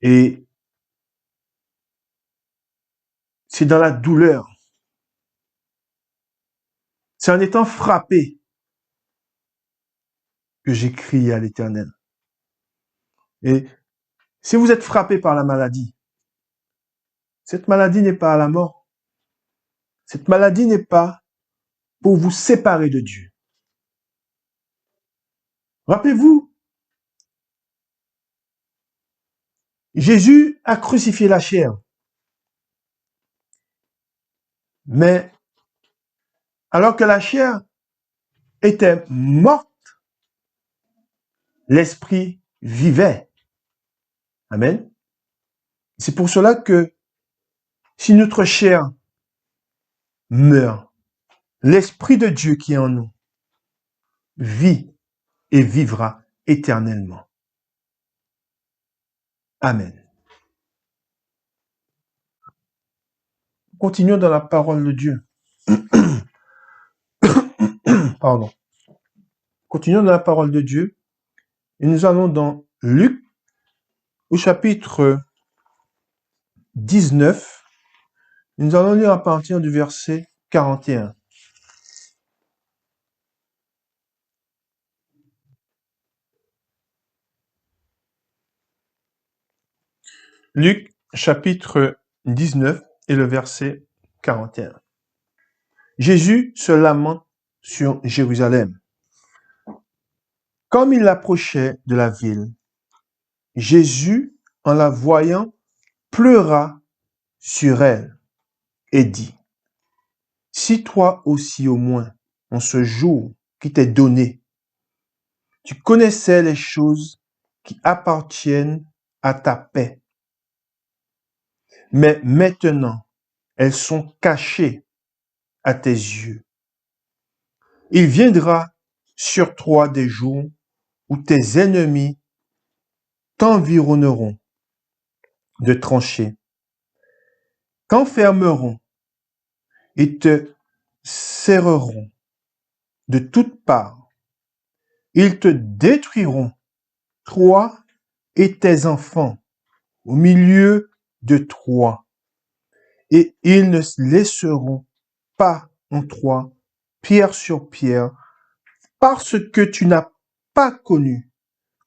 Et c'est dans la douleur, c'est en étant frappé que j'ai crié à l'Éternel. Et si vous êtes frappé par la maladie, Cette maladie n'est pas à la mort. Cette maladie n'est pas pour vous séparer de Dieu. Rappelez-vous, Jésus a crucifié la chair. Mais alors que la chair était morte, l'esprit vivait. Amen. C'est pour cela que si notre chair meurt, l'esprit de Dieu qui est en nous vit et vivra éternellement. Amen. Continuons dans la parole de Dieu. Pardon. Continuons dans la parole de Dieu. Et nous allons dans Luc, au chapitre 19. Nous allons lire à partir du verset 41. Luc, chapitre 19 et le verset 41. Jésus se lamente sur Jérusalem. Comme il approchait de la ville, Jésus, en la voyant, pleura sur elle et dit, « Si toi aussi au moins, en ce jour qui t'est donné, tu connaissais les choses qui appartiennent à ta paix, mais maintenant elles sont cachées à tes yeux. Il viendra sur toi des jours où tes ennemis t'environneront de tranchées, qu'enfermeront et te serreront de toutes parts. Ils te détruiront, toi et tes enfants, au milieu de toi, et ils ne laisseront pas en toi pierre sur pierre, parce que tu n'as pas connu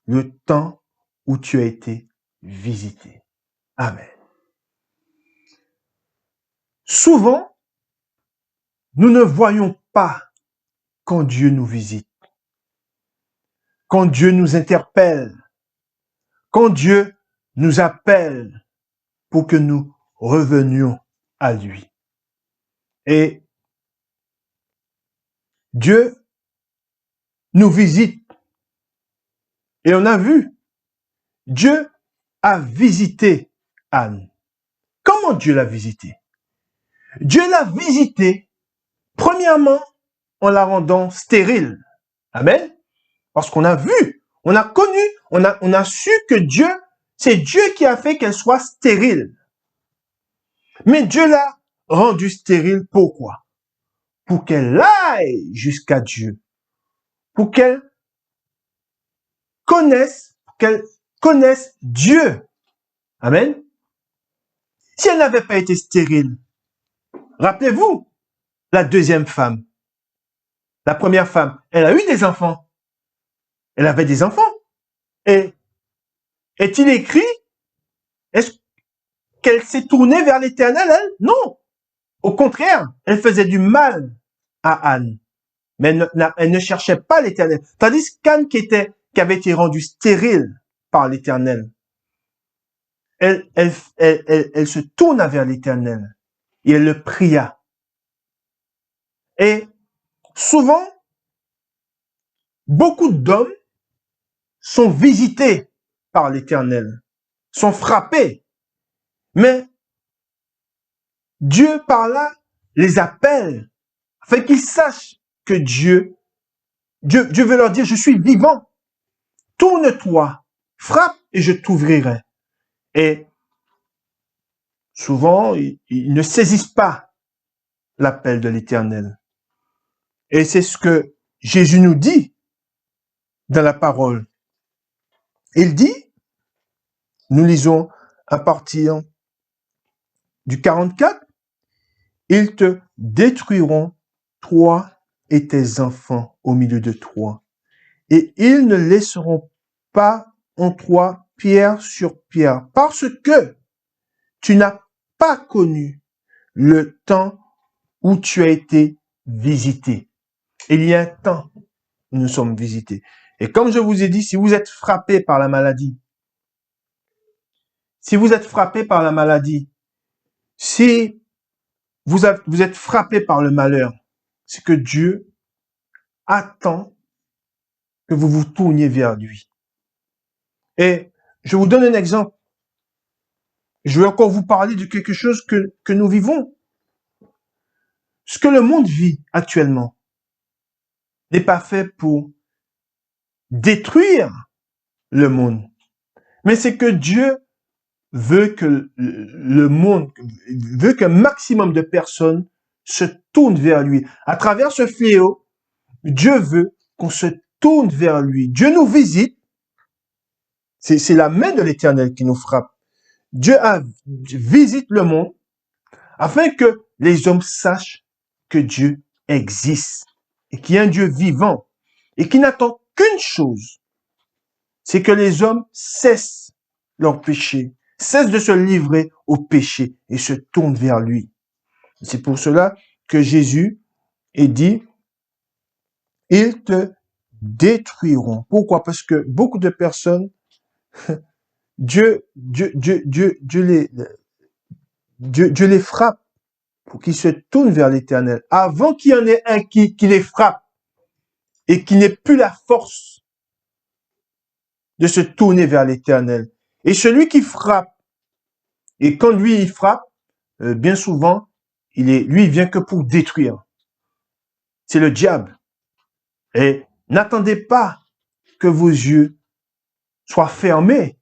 le temps où tu as été visité. Amen. Souvent, nous ne voyons pas quand Dieu nous visite, quand Dieu nous interpelle, quand Dieu nous appelle pour que nous revenions à lui. Et Dieu nous visite. Et on a vu, Dieu a visité Anne. Comment Dieu l'a visité? Dieu l'a visité, premièrement, en la rendant stérile. Amen. Parce qu'on a vu, on a connu, on a su que Dieu, c'est Dieu qui a fait qu'elle soit stérile. Mais Dieu l'a rendue stérile, pourquoi? Pour qu'elle aille jusqu'à Dieu. Pour qu'elle connaisse Dieu. Amen. Si elle n'avait pas été stérile, rappelez-vous, la deuxième femme, la première femme, elle a eu des enfants. Elle avait des enfants. Et est-il écrit, est-ce qu'elle s'est tournée vers l'Éternel, elle? Non. Au contraire, elle faisait du mal à Anne. Mais elle ne cherchait pas l'Éternel. Tandis qu'Anne qui avait été rendue stérile par l'Éternel, elle se tourna vers l'Éternel et elle le pria. Et souvent, beaucoup d'hommes sont visités par l'Éternel, sont frappés. Mais Dieu, par là, les appelle afin qu'ils sachent que Dieu veut leur dire, je suis vivant. Tourne-toi, frappe et je t'ouvrirai. Et souvent, ils ne saisissent pas l'appel de l'Éternel. Et c'est ce que Jésus nous dit dans la parole. Il dit, nous lisons à partir du 44, ils te détruiront, toi et tes enfants au milieu de toi, et ils ne laisseront pas en toi pierre sur pierre, parce que tu n'as pas connu le temps où tu as été visité. Il y a un temps où nous sommes visités. Et comme je vous ai dit, si vous êtes frappé par la maladie, si vous êtes frappé par la maladie, si vous êtes frappé par le malheur, c'est que Dieu attend que vous vous tourniez vers lui. Et je vous donne un exemple. Je vais encore vous parler de quelque chose que nous vivons. Ce que le monde vit actuellement n'est pas fait pour détruire le monde, mais c'est que Dieu veut que le monde, veut qu'un maximum de personnes se tournent vers lui. À travers ce fléau, Dieu veut qu'on se tourne vers lui. Dieu nous visite. C'est la main de l'Éternel qui nous frappe. Dieu visite le monde afin que les hommes sachent que Dieu existe et qu'il y a un Dieu vivant et qui n'attend qu'une chose, c'est que les hommes cessent leur péché, cessent de se livrer au péché et se tournent vers lui. C'est pour cela que Jésus est dit, ils te détruiront. Pourquoi? Parce que beaucoup de personnes, Dieu les frappe pour qu'ils se tournent vers l'Éternel avant qu'il y en ait un qui les frappe et qui n'ait plus la force de se tourner vers l'Éternel. Et celui qui frappe, et quand lui il frappe, bien souvent, lui il vient que pour détruire. C'est le diable. Et n'attendez pas que vos yeux soient fermés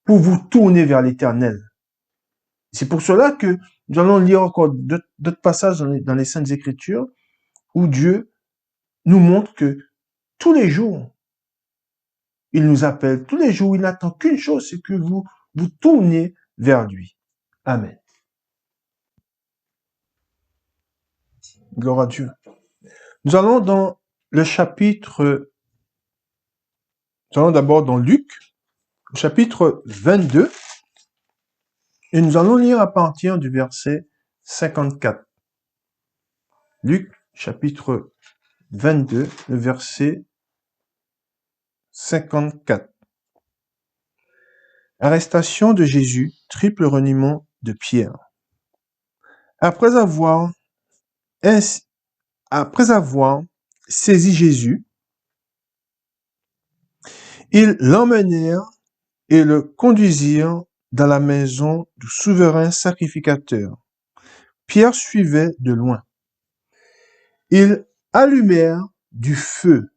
pour vous tourner vers l'Éternel. C'est pour cela que nous allons lire encore d'autres passages dans les Saintes Écritures où Dieu nous montre que tous les jours, il nous appelle, tous les jours, il n'attend qu'une chose, c'est que vous vous tourniez vers lui. Amen. Gloire à Dieu. Nous allons dans le chapitre, nous allons d'abord dans Luc, chapitre 22, et nous allons lire à partir du verset 54. Luc, chapitre 22, le verset 54. Arrestation de Jésus, triple reniement de Pierre. Après avoir saisi Jésus, ils l'emmenèrent et le conduisirent dans la maison du souverain sacrificateur. Pierre suivait de loin. Ils allumèrent du feu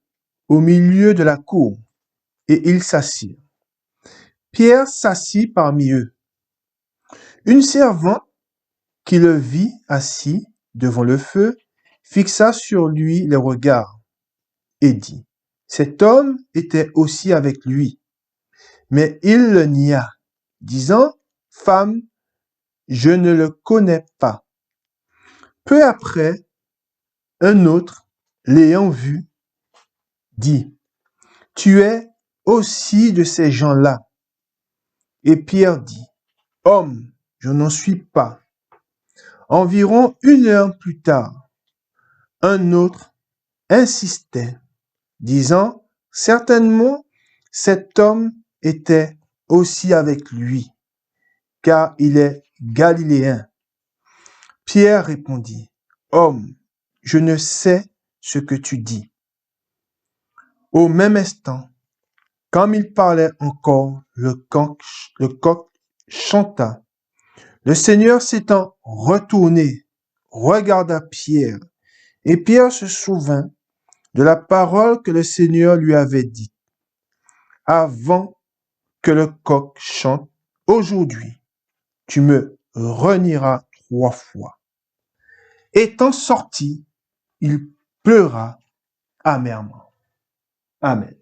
au milieu de la cour et ils s'assirent. Pierre s'assit parmi eux. Une servante qui le vit assis devant le feu fixa sur lui les regards et dit, « Cet homme était aussi avec lui. » Mais il le nia, disant, « Femme, je ne le connais pas. » Peu après, un autre, l'ayant vu, dit, « Tu es aussi de ces gens-là. » Et Pierre dit, « Homme, je n'en suis pas. » Environ 1 heure plus tard, un autre insistait, disant, « Certainement, cet homme était aussi avec lui, car il est galiléen. » Pierre répondit, « Homme, je ne sais ce que tu dis. » Au même instant, comme il parlait encore, le coq chanta. Le Seigneur s'étant retourné, regarda Pierre, et Pierre se souvint de la parole que le Seigneur lui avait dite. Avant que le coq chante, aujourd'hui, tu me renieras 3 fois. Étant sorti, il pleura amèrement. Amen.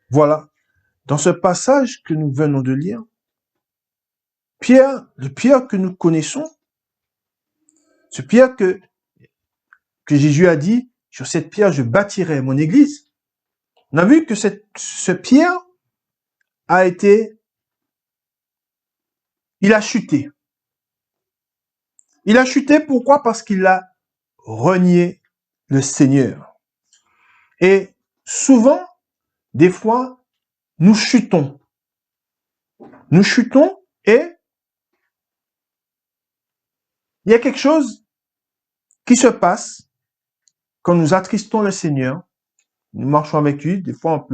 Voilà, dans ce passage que nous venons de lire, le Pierre que nous connaissons, ce Pierre que Jésus a dit, sur cette pierre je bâtirai mon église. On a vu que ce Pierre a été il a chuté. Il a chuté pourquoi? Parce qu'il a renié le Seigneur. Et souvent, des fois, nous chutons. Nous chutons et il y a quelque chose qui se passe quand nous attristons le Seigneur. Nous marchons avec lui, des fois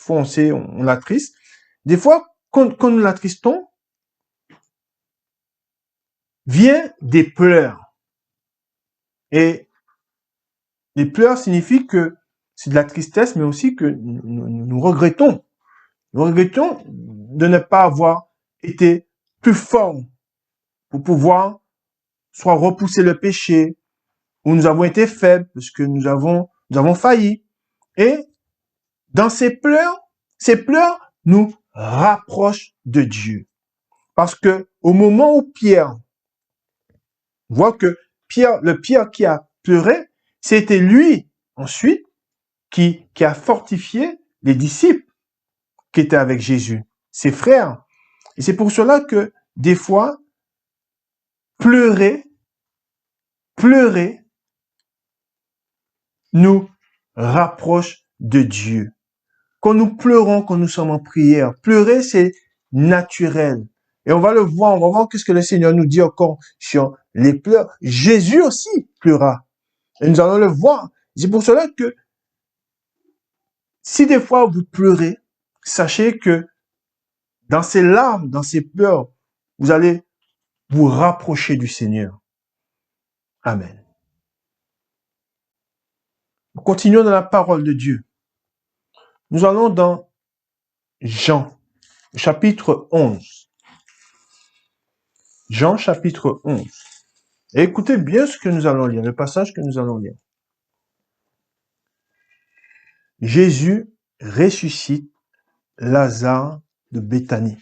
on sait, on l'attriste. Des fois, quand nous l'attristons, vient des pleurs. Et les pleurs signifient que c'est de la tristesse, mais aussi que nous regrettons. Nous regrettons de ne pas avoir été plus forts pour pouvoir soit repousser le péché, ou nous avons été faibles parce que nous avons failli. Et dans ces pleurs nous rapprochent de Dieu. Parce que au moment où Pierre voit que le Pierre qui a pleuré, c'était lui ensuite qui a fortifié les disciples qui étaient avec Jésus, ses frères. Et c'est pour cela que des fois, pleurer nous rapproche de Dieu. Quand nous pleurons, quand nous sommes en prière, pleurer, c'est naturel. Et on va voir qu'est-ce que le Seigneur nous dit encore sur les pleurs. Jésus aussi pleura. Et nous allons le voir. C'est pour cela que si des fois vous pleurez, sachez que dans ces larmes, dans ces pleurs, vous allez vous rapprocher du Seigneur. Amen. Continuons dans la parole de Dieu. Nous allons dans Jean, chapitre 11. Jean, chapitre 11. Et écoutez bien ce que nous allons lire, le passage que nous allons lire. Jésus ressuscite Lazare de Béthanie.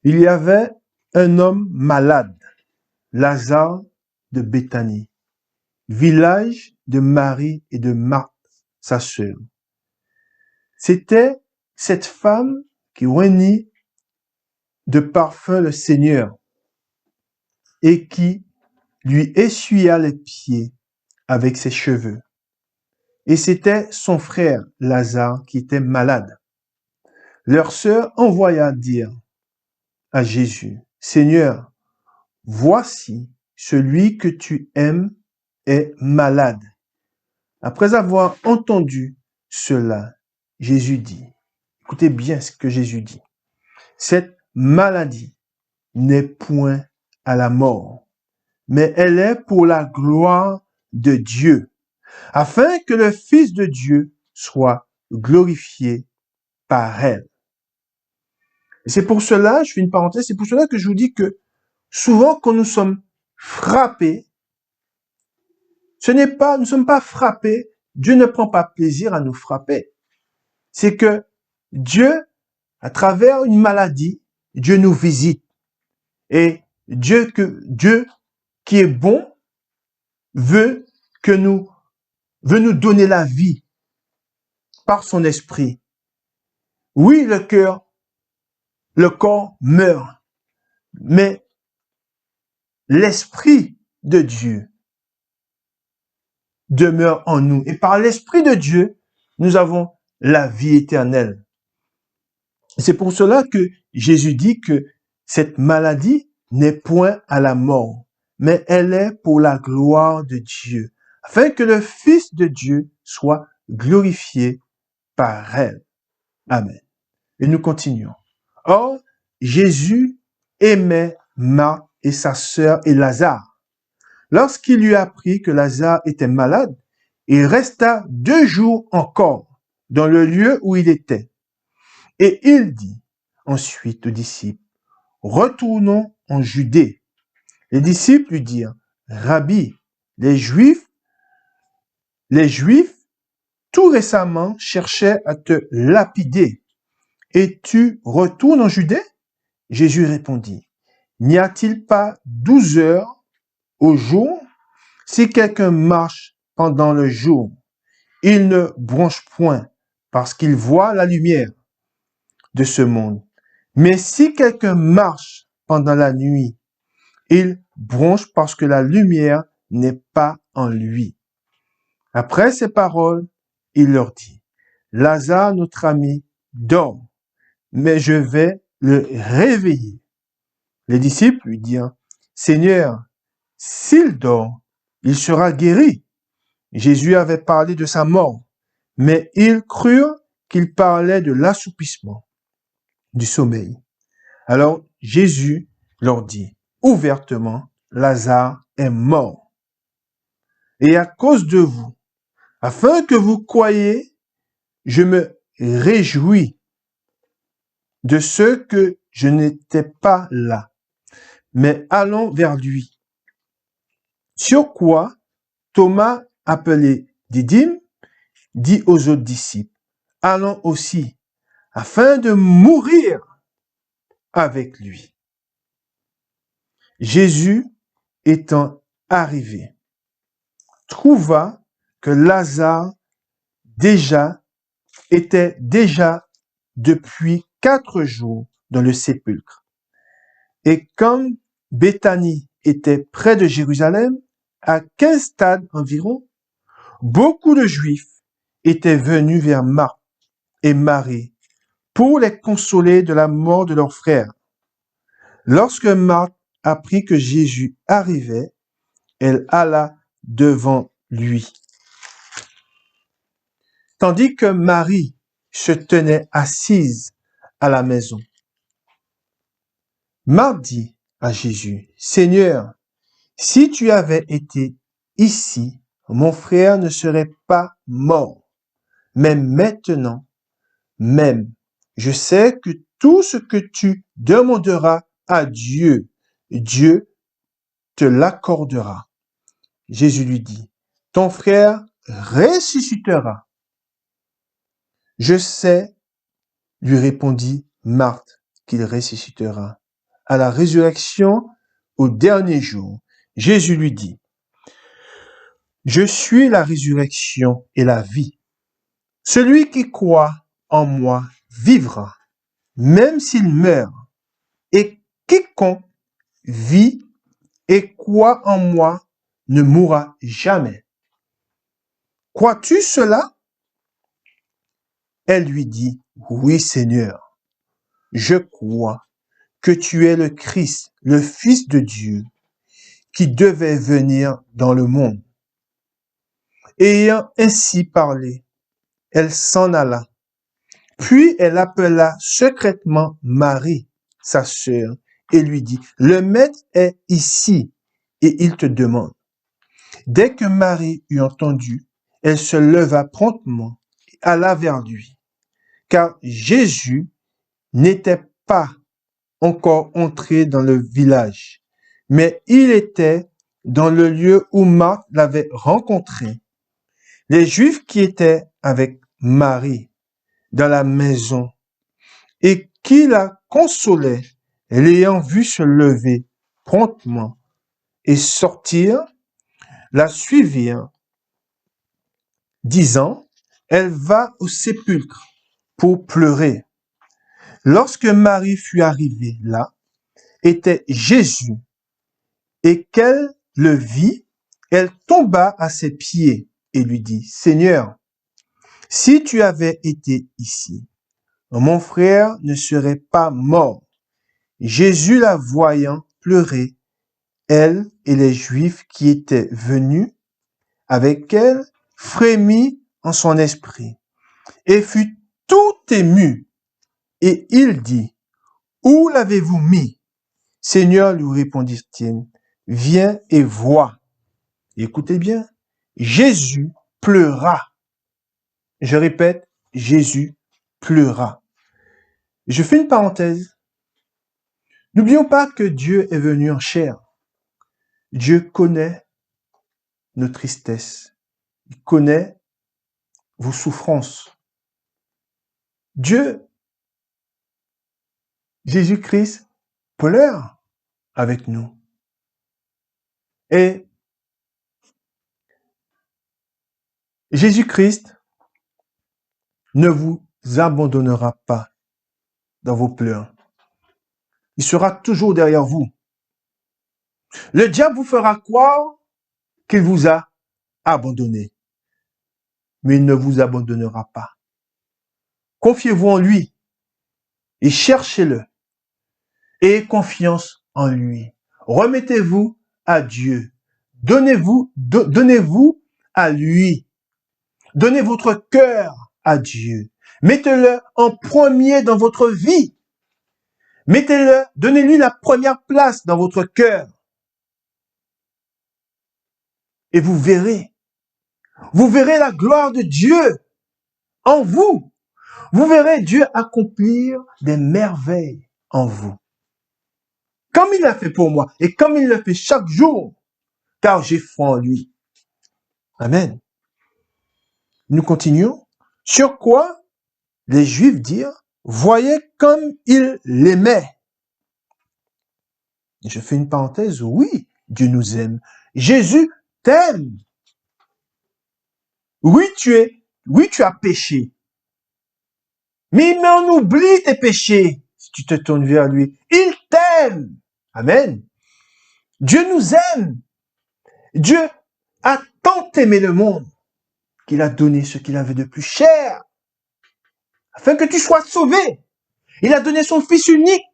Il y avait un homme malade, Lazare de Béthanie, village de Marie et de Marthe, sa sœur. C'était cette femme qui oignit de parfum le Seigneur et qui lui essuya les pieds avec ses cheveux. Et c'était son frère Lazare qui était malade. Leur sœur envoya dire à Jésus, Seigneur, voici celui que tu aimes est malade. Après avoir entendu cela, Jésus dit, écoutez bien ce que Jésus dit, cette maladie n'est point à la mort, mais elle est pour la gloire de Dieu, afin que le Fils de Dieu soit glorifié par elle. Et c'est pour cela, je fais une parenthèse, c'est pour cela que je vous dis que souvent quand nous sommes frappés, nous ne sommes pas frappés, Dieu ne prend pas plaisir à nous frapper. C'est que Dieu, à travers une maladie, Dieu nous visite. Et Dieu qui est bon veut nous donner la vie par son esprit. Oui, le corps meurt, mais l'esprit de Dieu demeure en nous. Et par l'esprit de Dieu, nous avons la vie éternelle. C'est pour cela que Jésus dit que cette maladie n'est point à la mort, mais elle est pour la gloire de Dieu, afin que le Fils de Dieu soit glorifié par elle. Amen. Et nous continuons. Or, Jésus aimait Marthe et sa sœur et Lazare. Lorsqu'il lui apprit que Lazare était malade, il resta 2 jours encore dans le lieu où il était. Et il dit ensuite aux disciples, retournons en Judée. Les disciples lui dirent, Rabbi, les Juifs, tout récemment cherchaient à te lapider. Et tu retournes en Judée? Jésus répondit, n'y a-t-il pas 12 heures au jour? Si quelqu'un marche pendant le jour, il ne bronche point parce qu'il voit la lumière de ce monde. Mais si quelqu'un marche pendant la nuit. Il bronche parce que la lumière n'est pas en lui. Après ces paroles, il leur dit, Lazare, notre ami, dort, mais je vais le réveiller. Les disciples lui dirent, Seigneur, s'il dort, il sera guéri. Jésus avait parlé de sa mort, mais ils crurent qu'il parlait de l'assoupissement du sommeil. Alors Jésus leur dit ouvertement, Lazare est mort. Et à cause de vous, afin que vous croyiez, je me réjouis de ce que je n'étais pas là. Mais allons vers lui. Sur quoi Thomas, appelé Didyme, dit aux autres disciples, allons aussi, afin de mourir avec lui. Jésus étant arrivé, trouva que Lazare était déjà depuis 4 jours dans le sépulcre. Et comme Béthanie était près de Jérusalem, à 15 stades environ, beaucoup de Juifs étaient venus vers Marthe et Marie pour les consoler de la mort de leur frère. Lorsque Marthe apprit que Jésus arrivait, elle alla devant lui. Tandis que Marie se tenait assise à la maison. Marthe dit à Jésus, Seigneur, si tu avais été ici, mon frère ne serait pas mort. Mais maintenant, même, je sais que tout ce que tu demanderas à Dieu, Dieu te l'accordera. Jésus lui dit, ton frère ressuscitera. Je sais, lui répondit Marthe, qu'il ressuscitera. À la résurrection, au dernier jour, Jésus lui dit, je suis la résurrection et la vie. Celui qui croit en moi vivra, même s'il meurt. Et quiconque vit et croit en moi ne mourra jamais. Crois-tu cela? Elle lui dit, oui Seigneur, je crois que tu es le Christ, le Fils de Dieu, qui devait venir dans le monde. Ayant ainsi parlé, elle s'en alla. Puis elle appela secrètement Marie, sa sœur, et lui dit, le maître est ici et il te demande. Dès que Marie eut entendu, elle se leva promptement et alla vers lui, car Jésus n'était pas encore entré dans le village, mais il était dans le lieu où Marthe l'avait rencontré. Les Juifs qui étaient avec Marie dans la maison et qui la consolaient, l'ayant vue se lever promptement et sortir, la suivirent, disant, elle va au sépulcre pour pleurer. Lorsque Marie fut arrivée là, était Jésus, et qu'elle le vit, elle tomba à ses pieds et lui dit, Seigneur, si tu avais été ici, mon frère ne serait pas mort. Jésus la voyant pleurer, elle et les Juifs qui étaient venus avec elle, frémit en son esprit et fut tout ému. Et il dit, où l'avez-vous mis? Seigneur, lui répondit-il, viens et vois. Écoutez bien, Jésus pleura. Je répète, Jésus pleura. Je fais une parenthèse. N'oublions pas que Dieu est venu en chair. Dieu connaît nos tristesses. Il connaît vos souffrances. Dieu, Jésus-Christ, pleure avec nous. Et Jésus-Christ ne vous abandonnera pas dans vos pleurs. Il sera toujours derrière vous. Le diable vous fera croire qu'il vous a abandonné, mais il ne vous abandonnera pas. Confiez-vous en lui et cherchez-le. Ayez confiance en lui. Remettez-vous à Dieu. Donnez-vous à lui. Donnez votre cœur à Dieu. Mettez-le en premier dans votre vie. Mettez-le, donnez-lui la première place dans votre cœur. Et vous verrez la gloire de Dieu en vous. Vous verrez Dieu accomplir des merveilles en vous. Comme il l'a fait pour moi et comme il le fait chaque jour, car j'ai foi en lui. Amen. Nous continuons. Sur quoi les Juifs dirent, voyez comme il l'aimait. Je fais une parenthèse, oui, Dieu nous aime. Jésus t'aime. Oui, tu as péché. Mais il met en oubli tes péchés si tu te tournes vers lui. Il t'aime. Amen. Dieu nous aime. Dieu a tant aimé le monde qu'il a donné ce qu'il avait de plus cher afin que tu sois sauvé. Il a donné son Fils unique.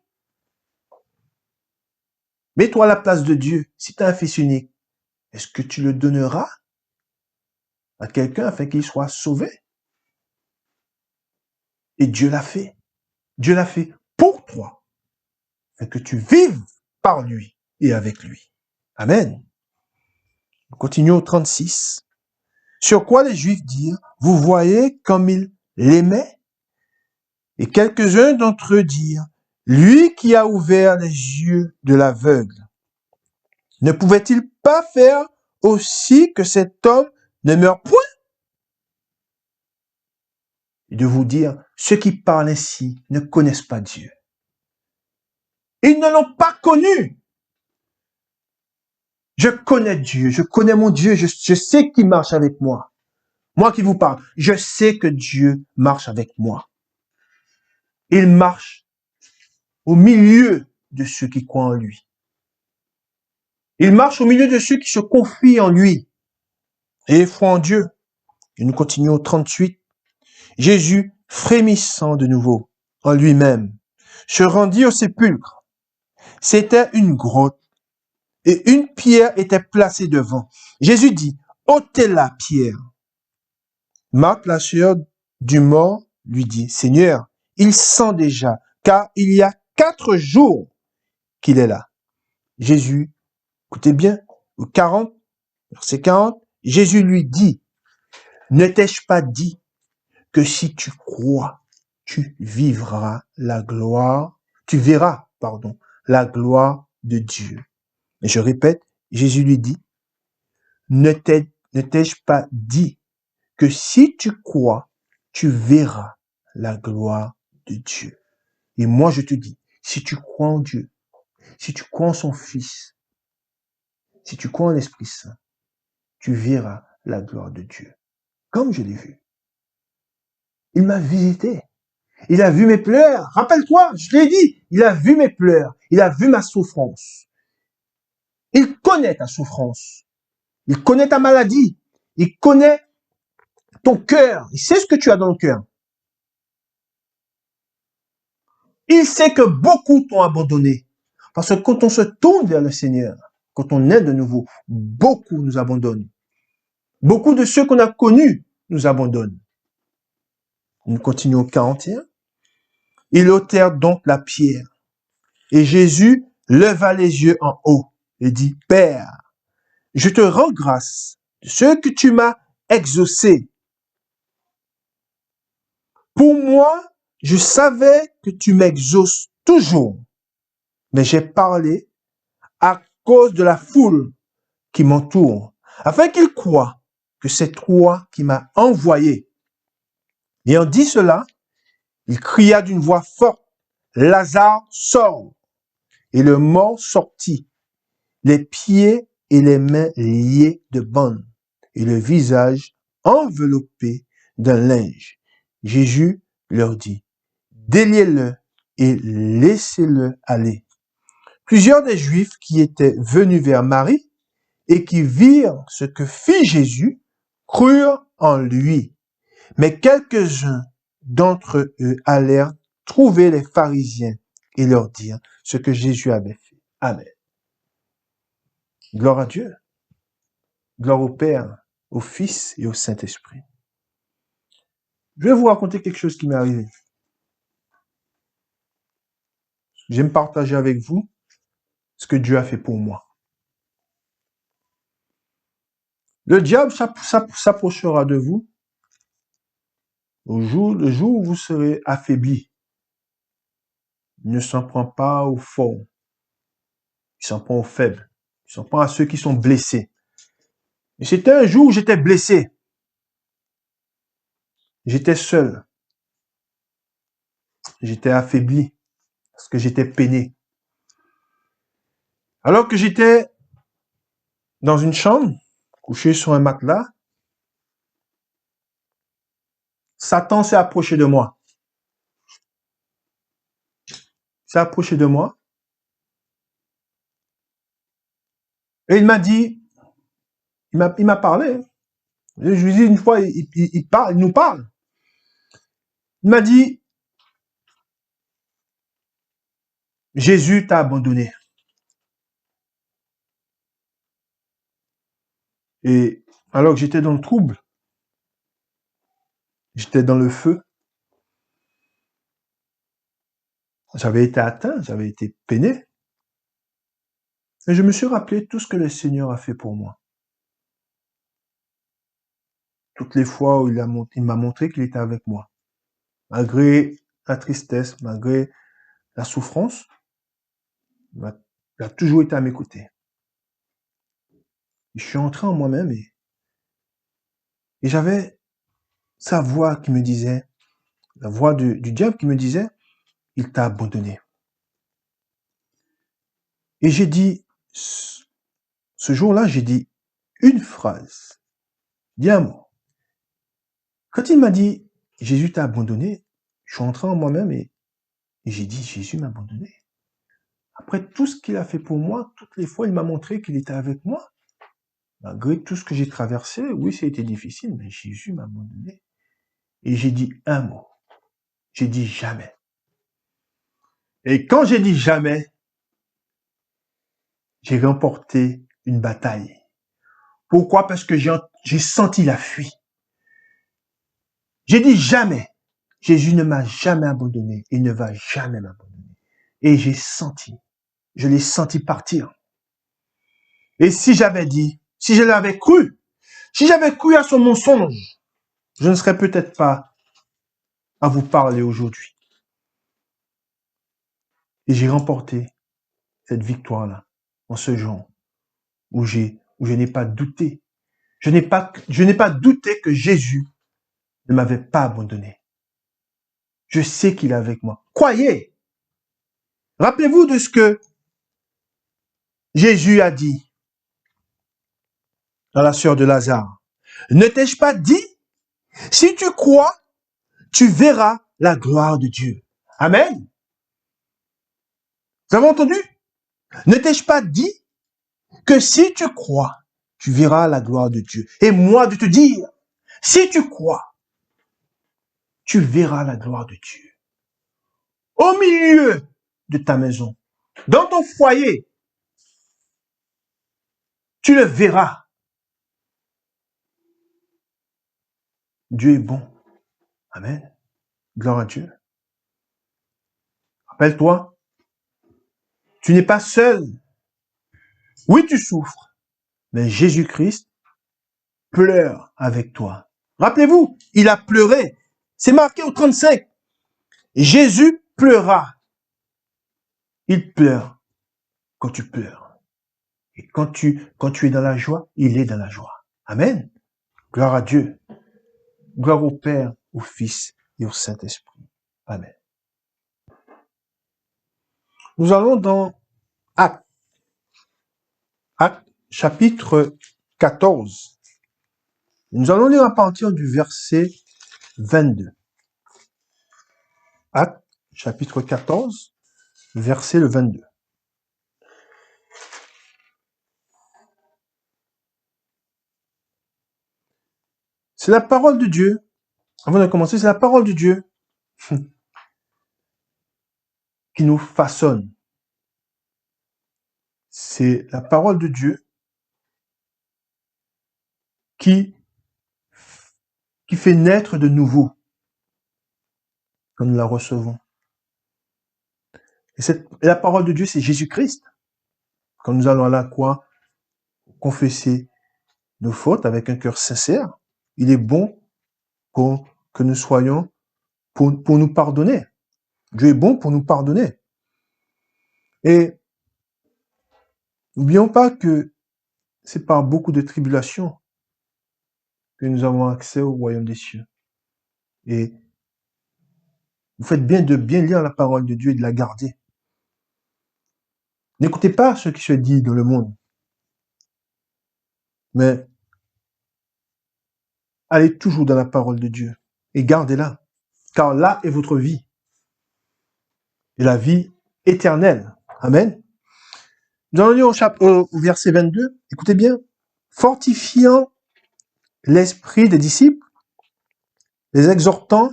Mets-toi à la place de Dieu. Si tu as un Fils unique, est-ce que tu le donneras à quelqu'un afin qu'il soit sauvé? Et Dieu l'a fait. Dieu l'a fait pour toi, afin que tu vives par lui et avec lui. Amen. Continuons au 36. Sur quoi les Juifs dirent, vous voyez comme il l'aimait? Et quelques-uns d'entre eux dirent, lui qui a ouvert les yeux de l'aveugle, ne pouvait-il pas faire aussi que cet homme ne meure point? Et de vous dire, ceux qui parlent ainsi ne connaissent pas Dieu. Ils ne l'ont pas connu. Je connais Dieu, je connais mon Dieu, je sais qu'il marche avec moi. Moi qui vous parle, je sais que Dieu marche avec moi. Il marche au milieu de ceux qui croient en lui. Il marche au milieu de ceux qui se confient en lui et foi en Dieu. Et nous continuons au 38. Jésus, frémissant de nouveau en lui-même, se rendit au sépulcre. C'était une grotte et une pierre était placée devant. Jésus dit, ôtez la pierre. Marc, la sœur du mort, lui dit, Seigneur, il sent déjà, car il y a 4 jours qu'il est là. Jésus, écoutez bien, au 40, verset 40, Jésus lui dit, ne t'ai-je pas dit que si tu crois, tu verras la gloire de Dieu. Et je répète, Jésus lui dit, ne t'ai-je pas dit que si tu crois, tu verras la gloire de Dieu. Et moi, je te dis, si tu crois en Dieu, si tu crois en son Fils, si tu crois en l'Esprit Saint, tu verras la gloire de Dieu. Comme je l'ai vu. Il m'a visité. Il a vu mes pleurs. Rappelle-toi, je l'ai dit, il a vu mes pleurs. Il a vu ma souffrance. Il connaît ta souffrance. Il connaît ta maladie. Il connaît ton cœur. Il sait ce que tu as dans le cœur. Il sait que beaucoup t'ont abandonné. Parce que quand on se tourne vers le Seigneur, quand on est de nouveau, beaucoup nous abandonnent. Beaucoup de ceux qu'on a connus nous abandonnent. Nous continuons au 41. Ils ôtèrent donc la pierre. Et Jésus leva les yeux en haut et dit, Père, je te rends grâce de ce que tu m'as exaucé. Pour moi, je savais que tu m'exauces toujours, mais j'ai parlé à cause de la foule qui m'entoure, afin qu'ils croient que c'est toi qui m'as envoyé. Ayant dit cela, il cria d'une voix forte, Lazare, sort. Et le mort sortit, les pieds et les mains liés de bandes, et le visage enveloppé d'un linge. Jésus leur dit, déliez-le et laissez-le aller. Plusieurs des Juifs qui étaient venus vers Marie et qui virent ce que fit Jésus crurent en lui. Mais quelques-uns d'entre eux allèrent trouver les pharisiens et leur dire ce que Jésus avait fait. Amen. Gloire à Dieu. Gloire au Père, au Fils et au Saint-Esprit. Je vais vous raconter quelque chose qui m'est arrivé. J'aime partager avec vous ce que Dieu a fait pour moi. Le diable s'approchera de vous le jour où vous serez affaibli. Il ne s'en prend pas aux forts. Il s'en prend aux faibles. Il s'en prend à ceux qui sont blessés. Et c'était un jour où j'étais blessé. J'étais seul. J'étais affaibli parce que j'étais peiné. Alors que j'étais dans une chambre, couché sur un matelas, Satan s'est approché de moi. Il s'est approché de moi. Et il m'a dit, il m'a parlé. Je lui dis une fois, il nous parle. Il m'a dit, Jésus t'a abandonné. Et alors que j'étais dans le trouble, j'étais dans le feu, j'avais été atteint, j'avais été peiné. Et je me suis rappelé tout ce que le Seigneur a fait pour moi. Toutes les fois où il m'a montré qu'il était avec moi. Malgré la tristesse, malgré la souffrance, il a toujours été à mes côtés. Je suis entré en moi-même et j'avais sa voix qui me disait, la voix du diable qui me disait, il t'a abandonné. Et j'ai dit, ce jour-là, j'ai dit une phrase, dit un mot. Quand il m'a dit, Jésus t'a abandonné, je suis entré en moi-même et j'ai dit, Jésus m'a abandonné. Après tout ce qu'il a fait pour moi, toutes les fois, il m'a montré qu'il était avec moi. Malgré tout ce que j'ai traversé, oui, ça a été difficile, mais Jésus m'a abandonné. Et j'ai dit un mot. J'ai dit jamais. Et quand j'ai dit jamais, j'ai remporté une bataille. Pourquoi? Parce que j'ai senti la fuite. J'ai dit jamais. Jésus ne m'a jamais abandonné. Il ne va jamais m'abandonner. Et j'ai senti. Je l'ai senti partir. Et si j'avais dit, si je l'avais cru, si j'avais cru à son mensonge, je ne serais peut-être pas à vous parler aujourd'hui. Et j'ai remporté cette victoire-là en ce jour où je n'ai pas douté. Je n'ai pas douté que Jésus ne m'avait pas abandonné. Je sais qu'il est avec moi. Croyez. Rappelez-vous de ce que Jésus a dit à la sœur de Lazare. Ne t'ai-je pas dit? Si tu crois, tu verras la gloire de Dieu. Amen. Vous avez entendu? Ne t'ai-je pas dit que si tu crois, tu verras la gloire de Dieu? Et moi de te dire, si tu crois, tu verras la gloire de Dieu. Au milieu de ta maison, dans ton foyer, tu le verras. Dieu est bon. Amen. Gloire à Dieu. Rappelle-toi, tu n'es pas seul. Oui, tu souffres, mais Jésus-Christ pleure avec toi. Rappelez-vous, il a pleuré. C'est marqué au 35. Jésus pleura. Il pleure quand tu pleures. Et quand tu es dans la joie, il est dans la joie. Amen. Gloire à Dieu. Gloire au Père, au Fils et au Saint-Esprit. Amen. Nous allons dans Actes. Actes, chapitre 14. Nous allons lire à partir du verset 22. Actes, chapitre 14, verset le 22. C'est la parole de Dieu. Avant de commencer, c'est la parole de Dieu qui nous façonne. C'est la parole de Dieu qui fait naître de nouveau quand nous la recevons. Et la parole de Dieu, c'est Jésus-Christ. Quand nous allons à la croix confesser nos fautes avec un cœur sincère, il est bon que nous soyons pour nous pardonner. Dieu est bon pour nous pardonner. Et n'oublions pas que c'est par beaucoup de tribulations que nous avons accès au royaume des cieux. Et vous faites bien de bien lire la parole de Dieu et de la garder. N'écoutez pas ce qui se dit dans le monde, mais allez toujours dans la parole de Dieu et gardez-la, car là est votre vie. Et la vie éternelle. Amen. Nous allons lire au verset 22, écoutez bien. Fortifiant l'esprit des disciples, les exhortant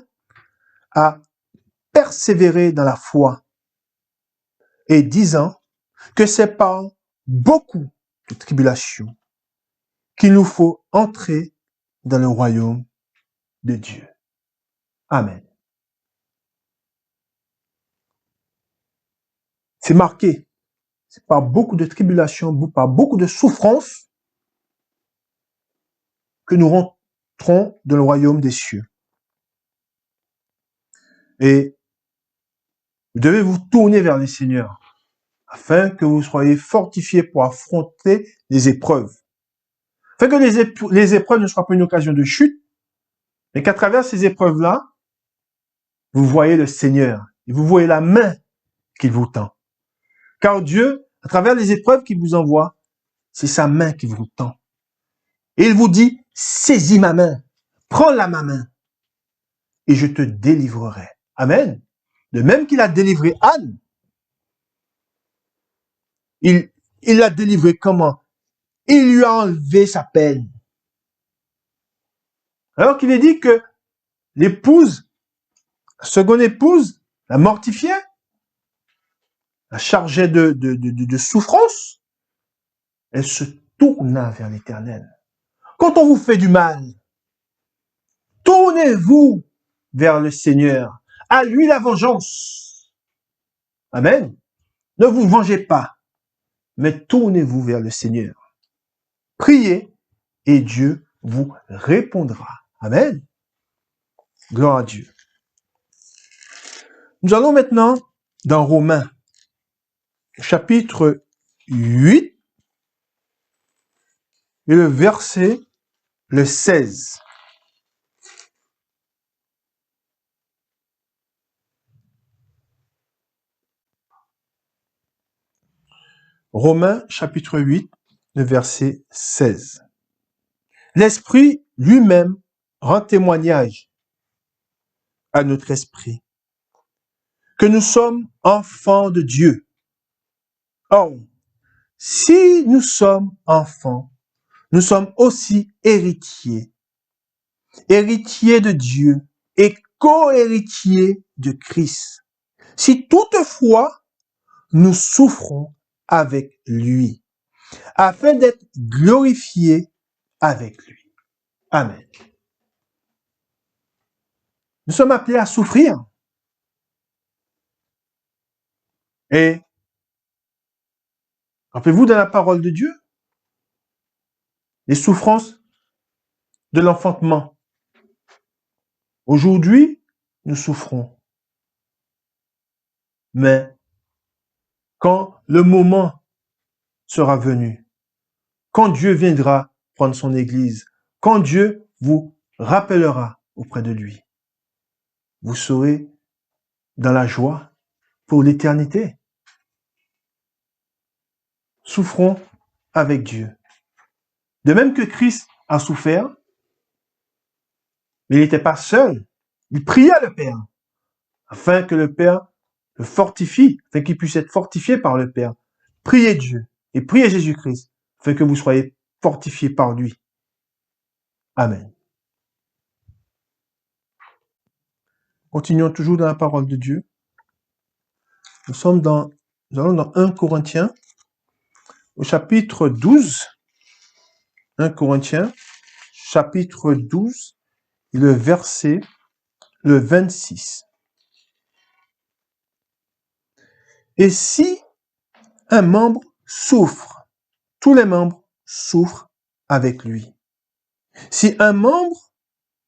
à persévérer dans la foi et disant que c'est par beaucoup de tribulations qu'il nous faut entrer dans le royaume de Dieu. Amen. C'est marqué. C'est par beaucoup de tribulations, par beaucoup de souffrances que nous rentrons dans le royaume des cieux. Et vous devez vous tourner vers le Seigneur afin que vous soyez fortifiés pour affronter les épreuves. Afin que les épreuves ne soient pas une occasion de chute, mais qu'à travers ces épreuves-là, vous voyez le Seigneur et vous voyez la main qu'il vous tend. Car Dieu, à travers les épreuves qu'il vous envoie, c'est sa main qui vous tend. Et il vous dit, saisis ma main, prends-la ma main, et je te délivrerai. Amen. De même qu'il a délivré Anne, il l'a délivré comment? Il lui a enlevé sa peine. Alors qu'il est dit que l'épouse, la seconde épouse, la mortifiait, la chargeait de souffrance, elle se tourna vers l'Éternel. Quand on vous fait du mal, tournez-vous vers le Seigneur. À lui la vengeance. Amen. Ne vous vengez pas, mais tournez-vous vers le Seigneur. Priez et Dieu vous répondra. Amen. Gloire à Dieu. Nous allons maintenant dans Romains, chapitre 8, et le verset le 16. Romains, chapitre 8, le verset 16. L'Esprit lui-même rend témoignage à notre esprit que nous sommes enfants de Dieu. Or, si nous sommes enfants, nous sommes aussi héritiers, héritiers de Dieu et co-héritiers de Christ. Si toutefois nous souffrons avec lui, afin d'être glorifiés avec lui. Amen. Nous sommes appelés à souffrir. Et rappelez-vous dans la parole de Dieu, les souffrances de l'enfantement. Aujourd'hui, nous souffrons. Mais quand le moment sera venu, quand Dieu viendra prendre son Église, quand Dieu vous rappellera auprès de lui, vous serez dans la joie pour l'éternité. Souffrons avec Dieu. De même que Christ a souffert, mais il n'était pas seul. Il pria le Père, afin que le Père le fortifie, afin qu'il puisse être fortifié par le Père. Priez Dieu et priez Jésus-Christ, afin que vous soyez fortifiés par lui. Amen. Continuons toujours dans la parole de Dieu. Nous allons dans 1 Corinthiens, au chapitre 12. 1 Corinthiens, chapitre 12, et le verset, le 26. Et si un membre souffre, tous les membres souffrent avec lui. Si un membre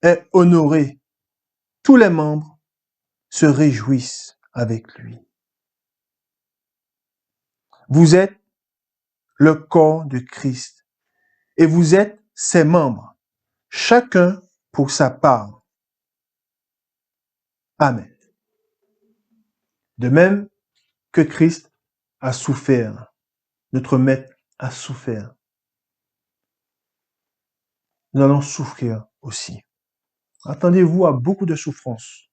est honoré, tous les membres se réjouissent avec lui. Vous êtes le corps de Christ et vous êtes ses membres, chacun pour sa part. Amen. De même que Christ a souffert, notre Maître a souffert, nous allons souffrir aussi. Attendez-vous à beaucoup de souffrances.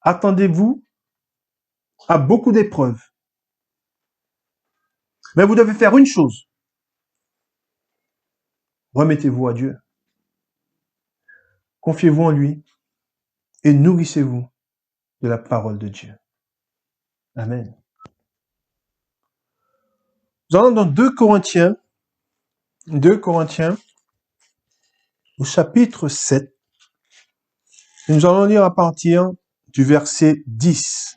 Attendez-vous à beaucoup d'épreuves. Mais vous devez faire une chose. Remettez-vous à Dieu. Confiez-vous en lui et nourrissez-vous de la parole de Dieu. Amen. Nous allons dans 2 Corinthiens, au chapitre 7. Et nous allons lire à partir du verset 10.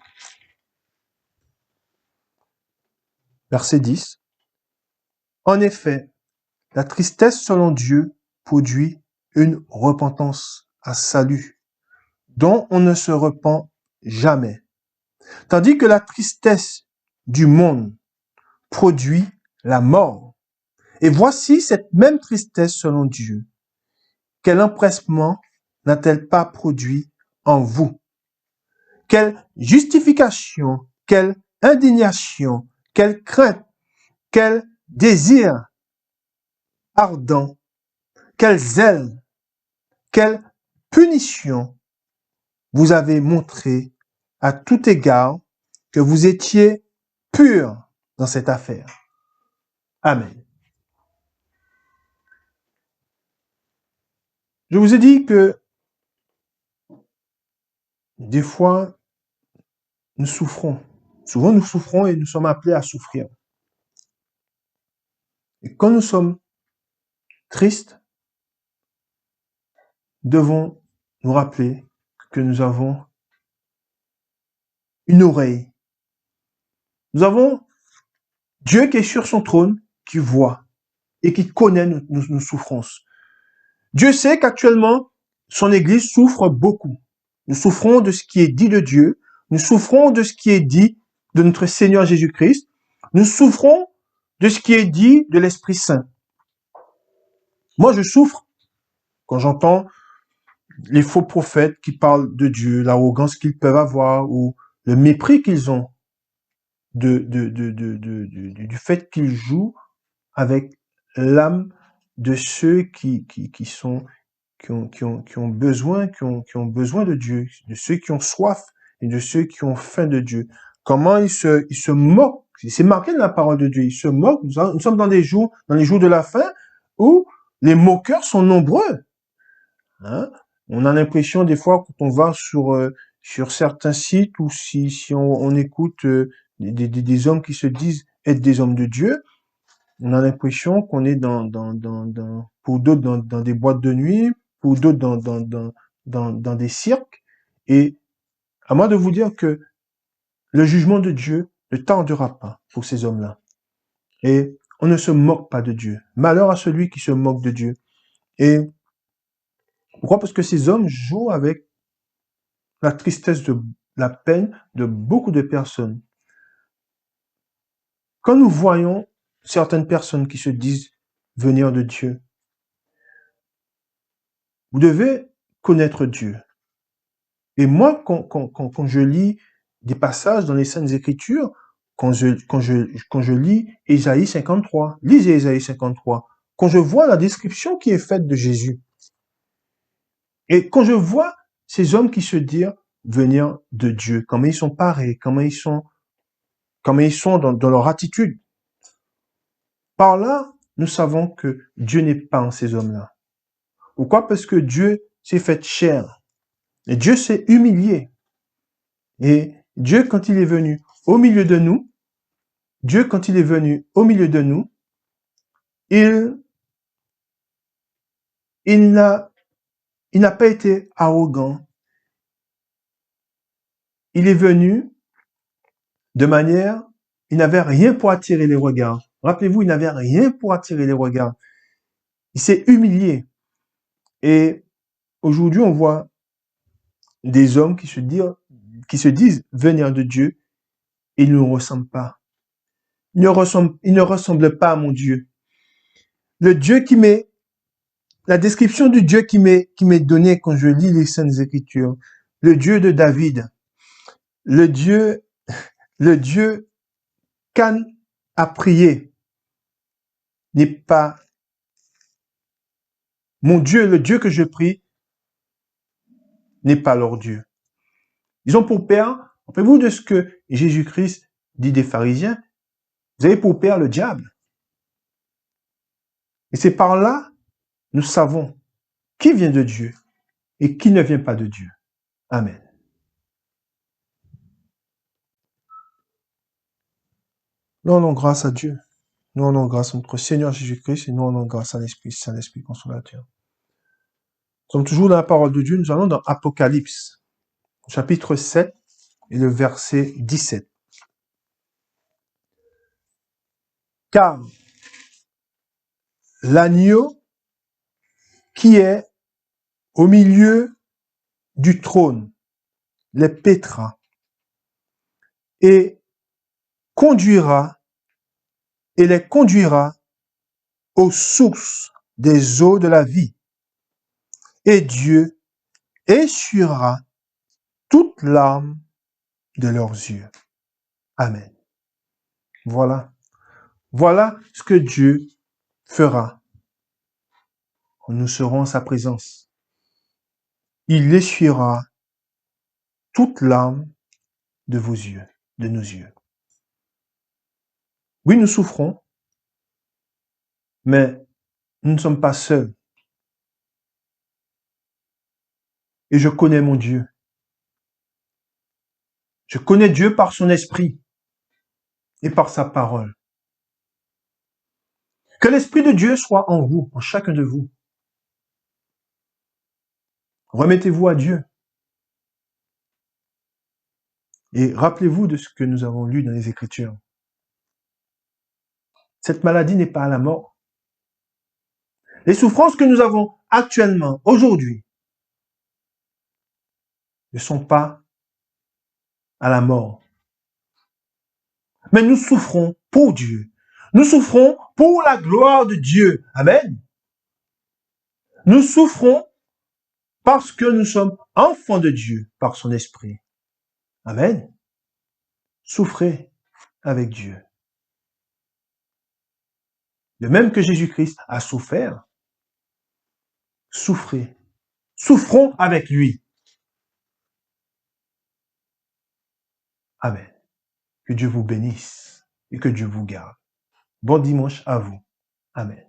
Verset 10. En effet, la tristesse selon Dieu produit une repentance à salut, dont on ne se repent jamais. Tandis que la tristesse du monde produit la mort. Et voici cette même tristesse selon Dieu. Quel empressement n'a-t-elle pas produit en vous? Quelle justification, quelle indignation, quelle crainte, quel désir ardent, quel zèle, quelle punition vous avez montré à tout égard que vous étiez purs dans cette affaire. Amen. Je vous ai dit que des fois, nous souffrons. Souvent, nous souffrons et nous sommes appelés à souffrir. Et quand nous sommes tristes, nous devons nous rappeler que nous avons une oreille. Nous avons Dieu qui est sur son trône, qui voit et qui connaît nos souffrances. Dieu sait qu'actuellement, son Église souffre beaucoup. Nous souffrons de ce qui est dit de Dieu. Nous souffrons de ce qui est dit de notre Seigneur Jésus-Christ. Nous souffrons de ce qui est dit de l'Esprit Saint. Moi, je souffre quand j'entends les faux prophètes qui parlent de Dieu, l'arrogance qu'ils peuvent avoir ou le mépris qu'ils ont du fait qu'ils jouent avec l'âme de ceux qui ont besoin de Dieu, de ceux qui ont soif et de ceux qui ont faim de Dieu. Comment ils se moquent. C'est marqué dans la parole de Dieu. Ils se moquent. Nous sommes dans les jours de la fin où les moqueurs sont nombreux. Hein? On a l'impression des fois quand on va sur certains sites ou si on écoute des hommes qui se disent être des hommes de Dieu, on a l'impression qu'on est pour d'autres dans des boîtes de nuit, pour d'autres dans des cirques. Et à moi de vous dire que le jugement de Dieu ne tardera pas pour ces hommes-là. Et on ne se moque pas de Dieu. Malheur à celui qui se moque de Dieu. Et pourquoi? Parce que ces hommes jouent avec la tristesse la peine de beaucoup de personnes. Quand nous voyons certaines personnes qui se disent venir de Dieu, vous devez connaître Dieu. Et moi, quand je lis des passages dans les Saintes Écritures, quand je lis Ésaïe 53, lisez Ésaïe 53, quand je vois la description qui est faite de Jésus, et quand je vois ces hommes qui se disent venir de Dieu, comment ils sont parés, comment ils sont dans leur attitude, par là, nous savons que Dieu n'est pas en ces hommes-là. Pourquoi? Parce que Dieu s'est fait chair. Et Dieu s'est humilié. Et Dieu, quand il est venu au milieu de nous, Dieu, quand il est venu au milieu de nous, il, il n'a pas été arrogant. Il est venu de manière, il n'avait rien pour attirer les regards. Rappelez-vous, il n'avait rien pour attirer les regards. Il s'est humilié. Et aujourd'hui, on voit des hommes qui se disent venir de Dieu et ils ne nous ressemblent pas. Ils ne ressemblent pas à mon Dieu. Le Dieu la description du Dieu qui m'est donnée quand je lis les Saintes Écritures, le Dieu de David, le Dieu qu'Anne a prié, n'est pas mon Dieu, le Dieu que je prie n'est pas leur Dieu. Ils ont pour père, rappelez-vous de ce que Jésus-Christ dit des pharisiens, vous avez pour père le diable. Et c'est par là, nous savons qui vient de Dieu et qui ne vient pas de Dieu. Amen. Nous rendons grâce à Dieu. Nous rendons grâce à notre Seigneur Jésus-Christ et nous rendons grâce à l'Esprit Saint, l'Esprit Consolateur. Nous sommes toujours dans la parole de Dieu. Nous allons dans Apocalypse, chapitre 7 et le verset 17. Car l'agneau qui est au milieu du trône les paîtra et les conduira aux sources des eaux de la vie. Et Dieu essuiera toute larme de leurs yeux. Amen. Voilà. Voilà ce que Dieu fera quand nous serons en sa présence. Il essuiera toute larme de vos yeux, de nos yeux. Oui, nous souffrons, mais nous ne sommes pas seuls. Et je connais mon Dieu. Je connais Dieu par son esprit et par sa parole. Que l'Esprit de Dieu soit en vous, en chacun de vous. Remettez-vous à Dieu. Et rappelez-vous de ce que nous avons lu dans les Écritures. Cette maladie n'est pas à la mort. Les souffrances que nous avons actuellement, aujourd'hui, ne sont pas à la mort. Mais nous souffrons pour Dieu. Nous souffrons pour la gloire de Dieu. Amen. Nous souffrons parce que nous sommes enfants de Dieu par son esprit. Amen. Souffrez avec Dieu. De même que Jésus-Christ a souffert, souffrez. Souffrons avec lui. Amen. Que Dieu vous bénisse et que Dieu vous garde. Bon dimanche à vous. Amen.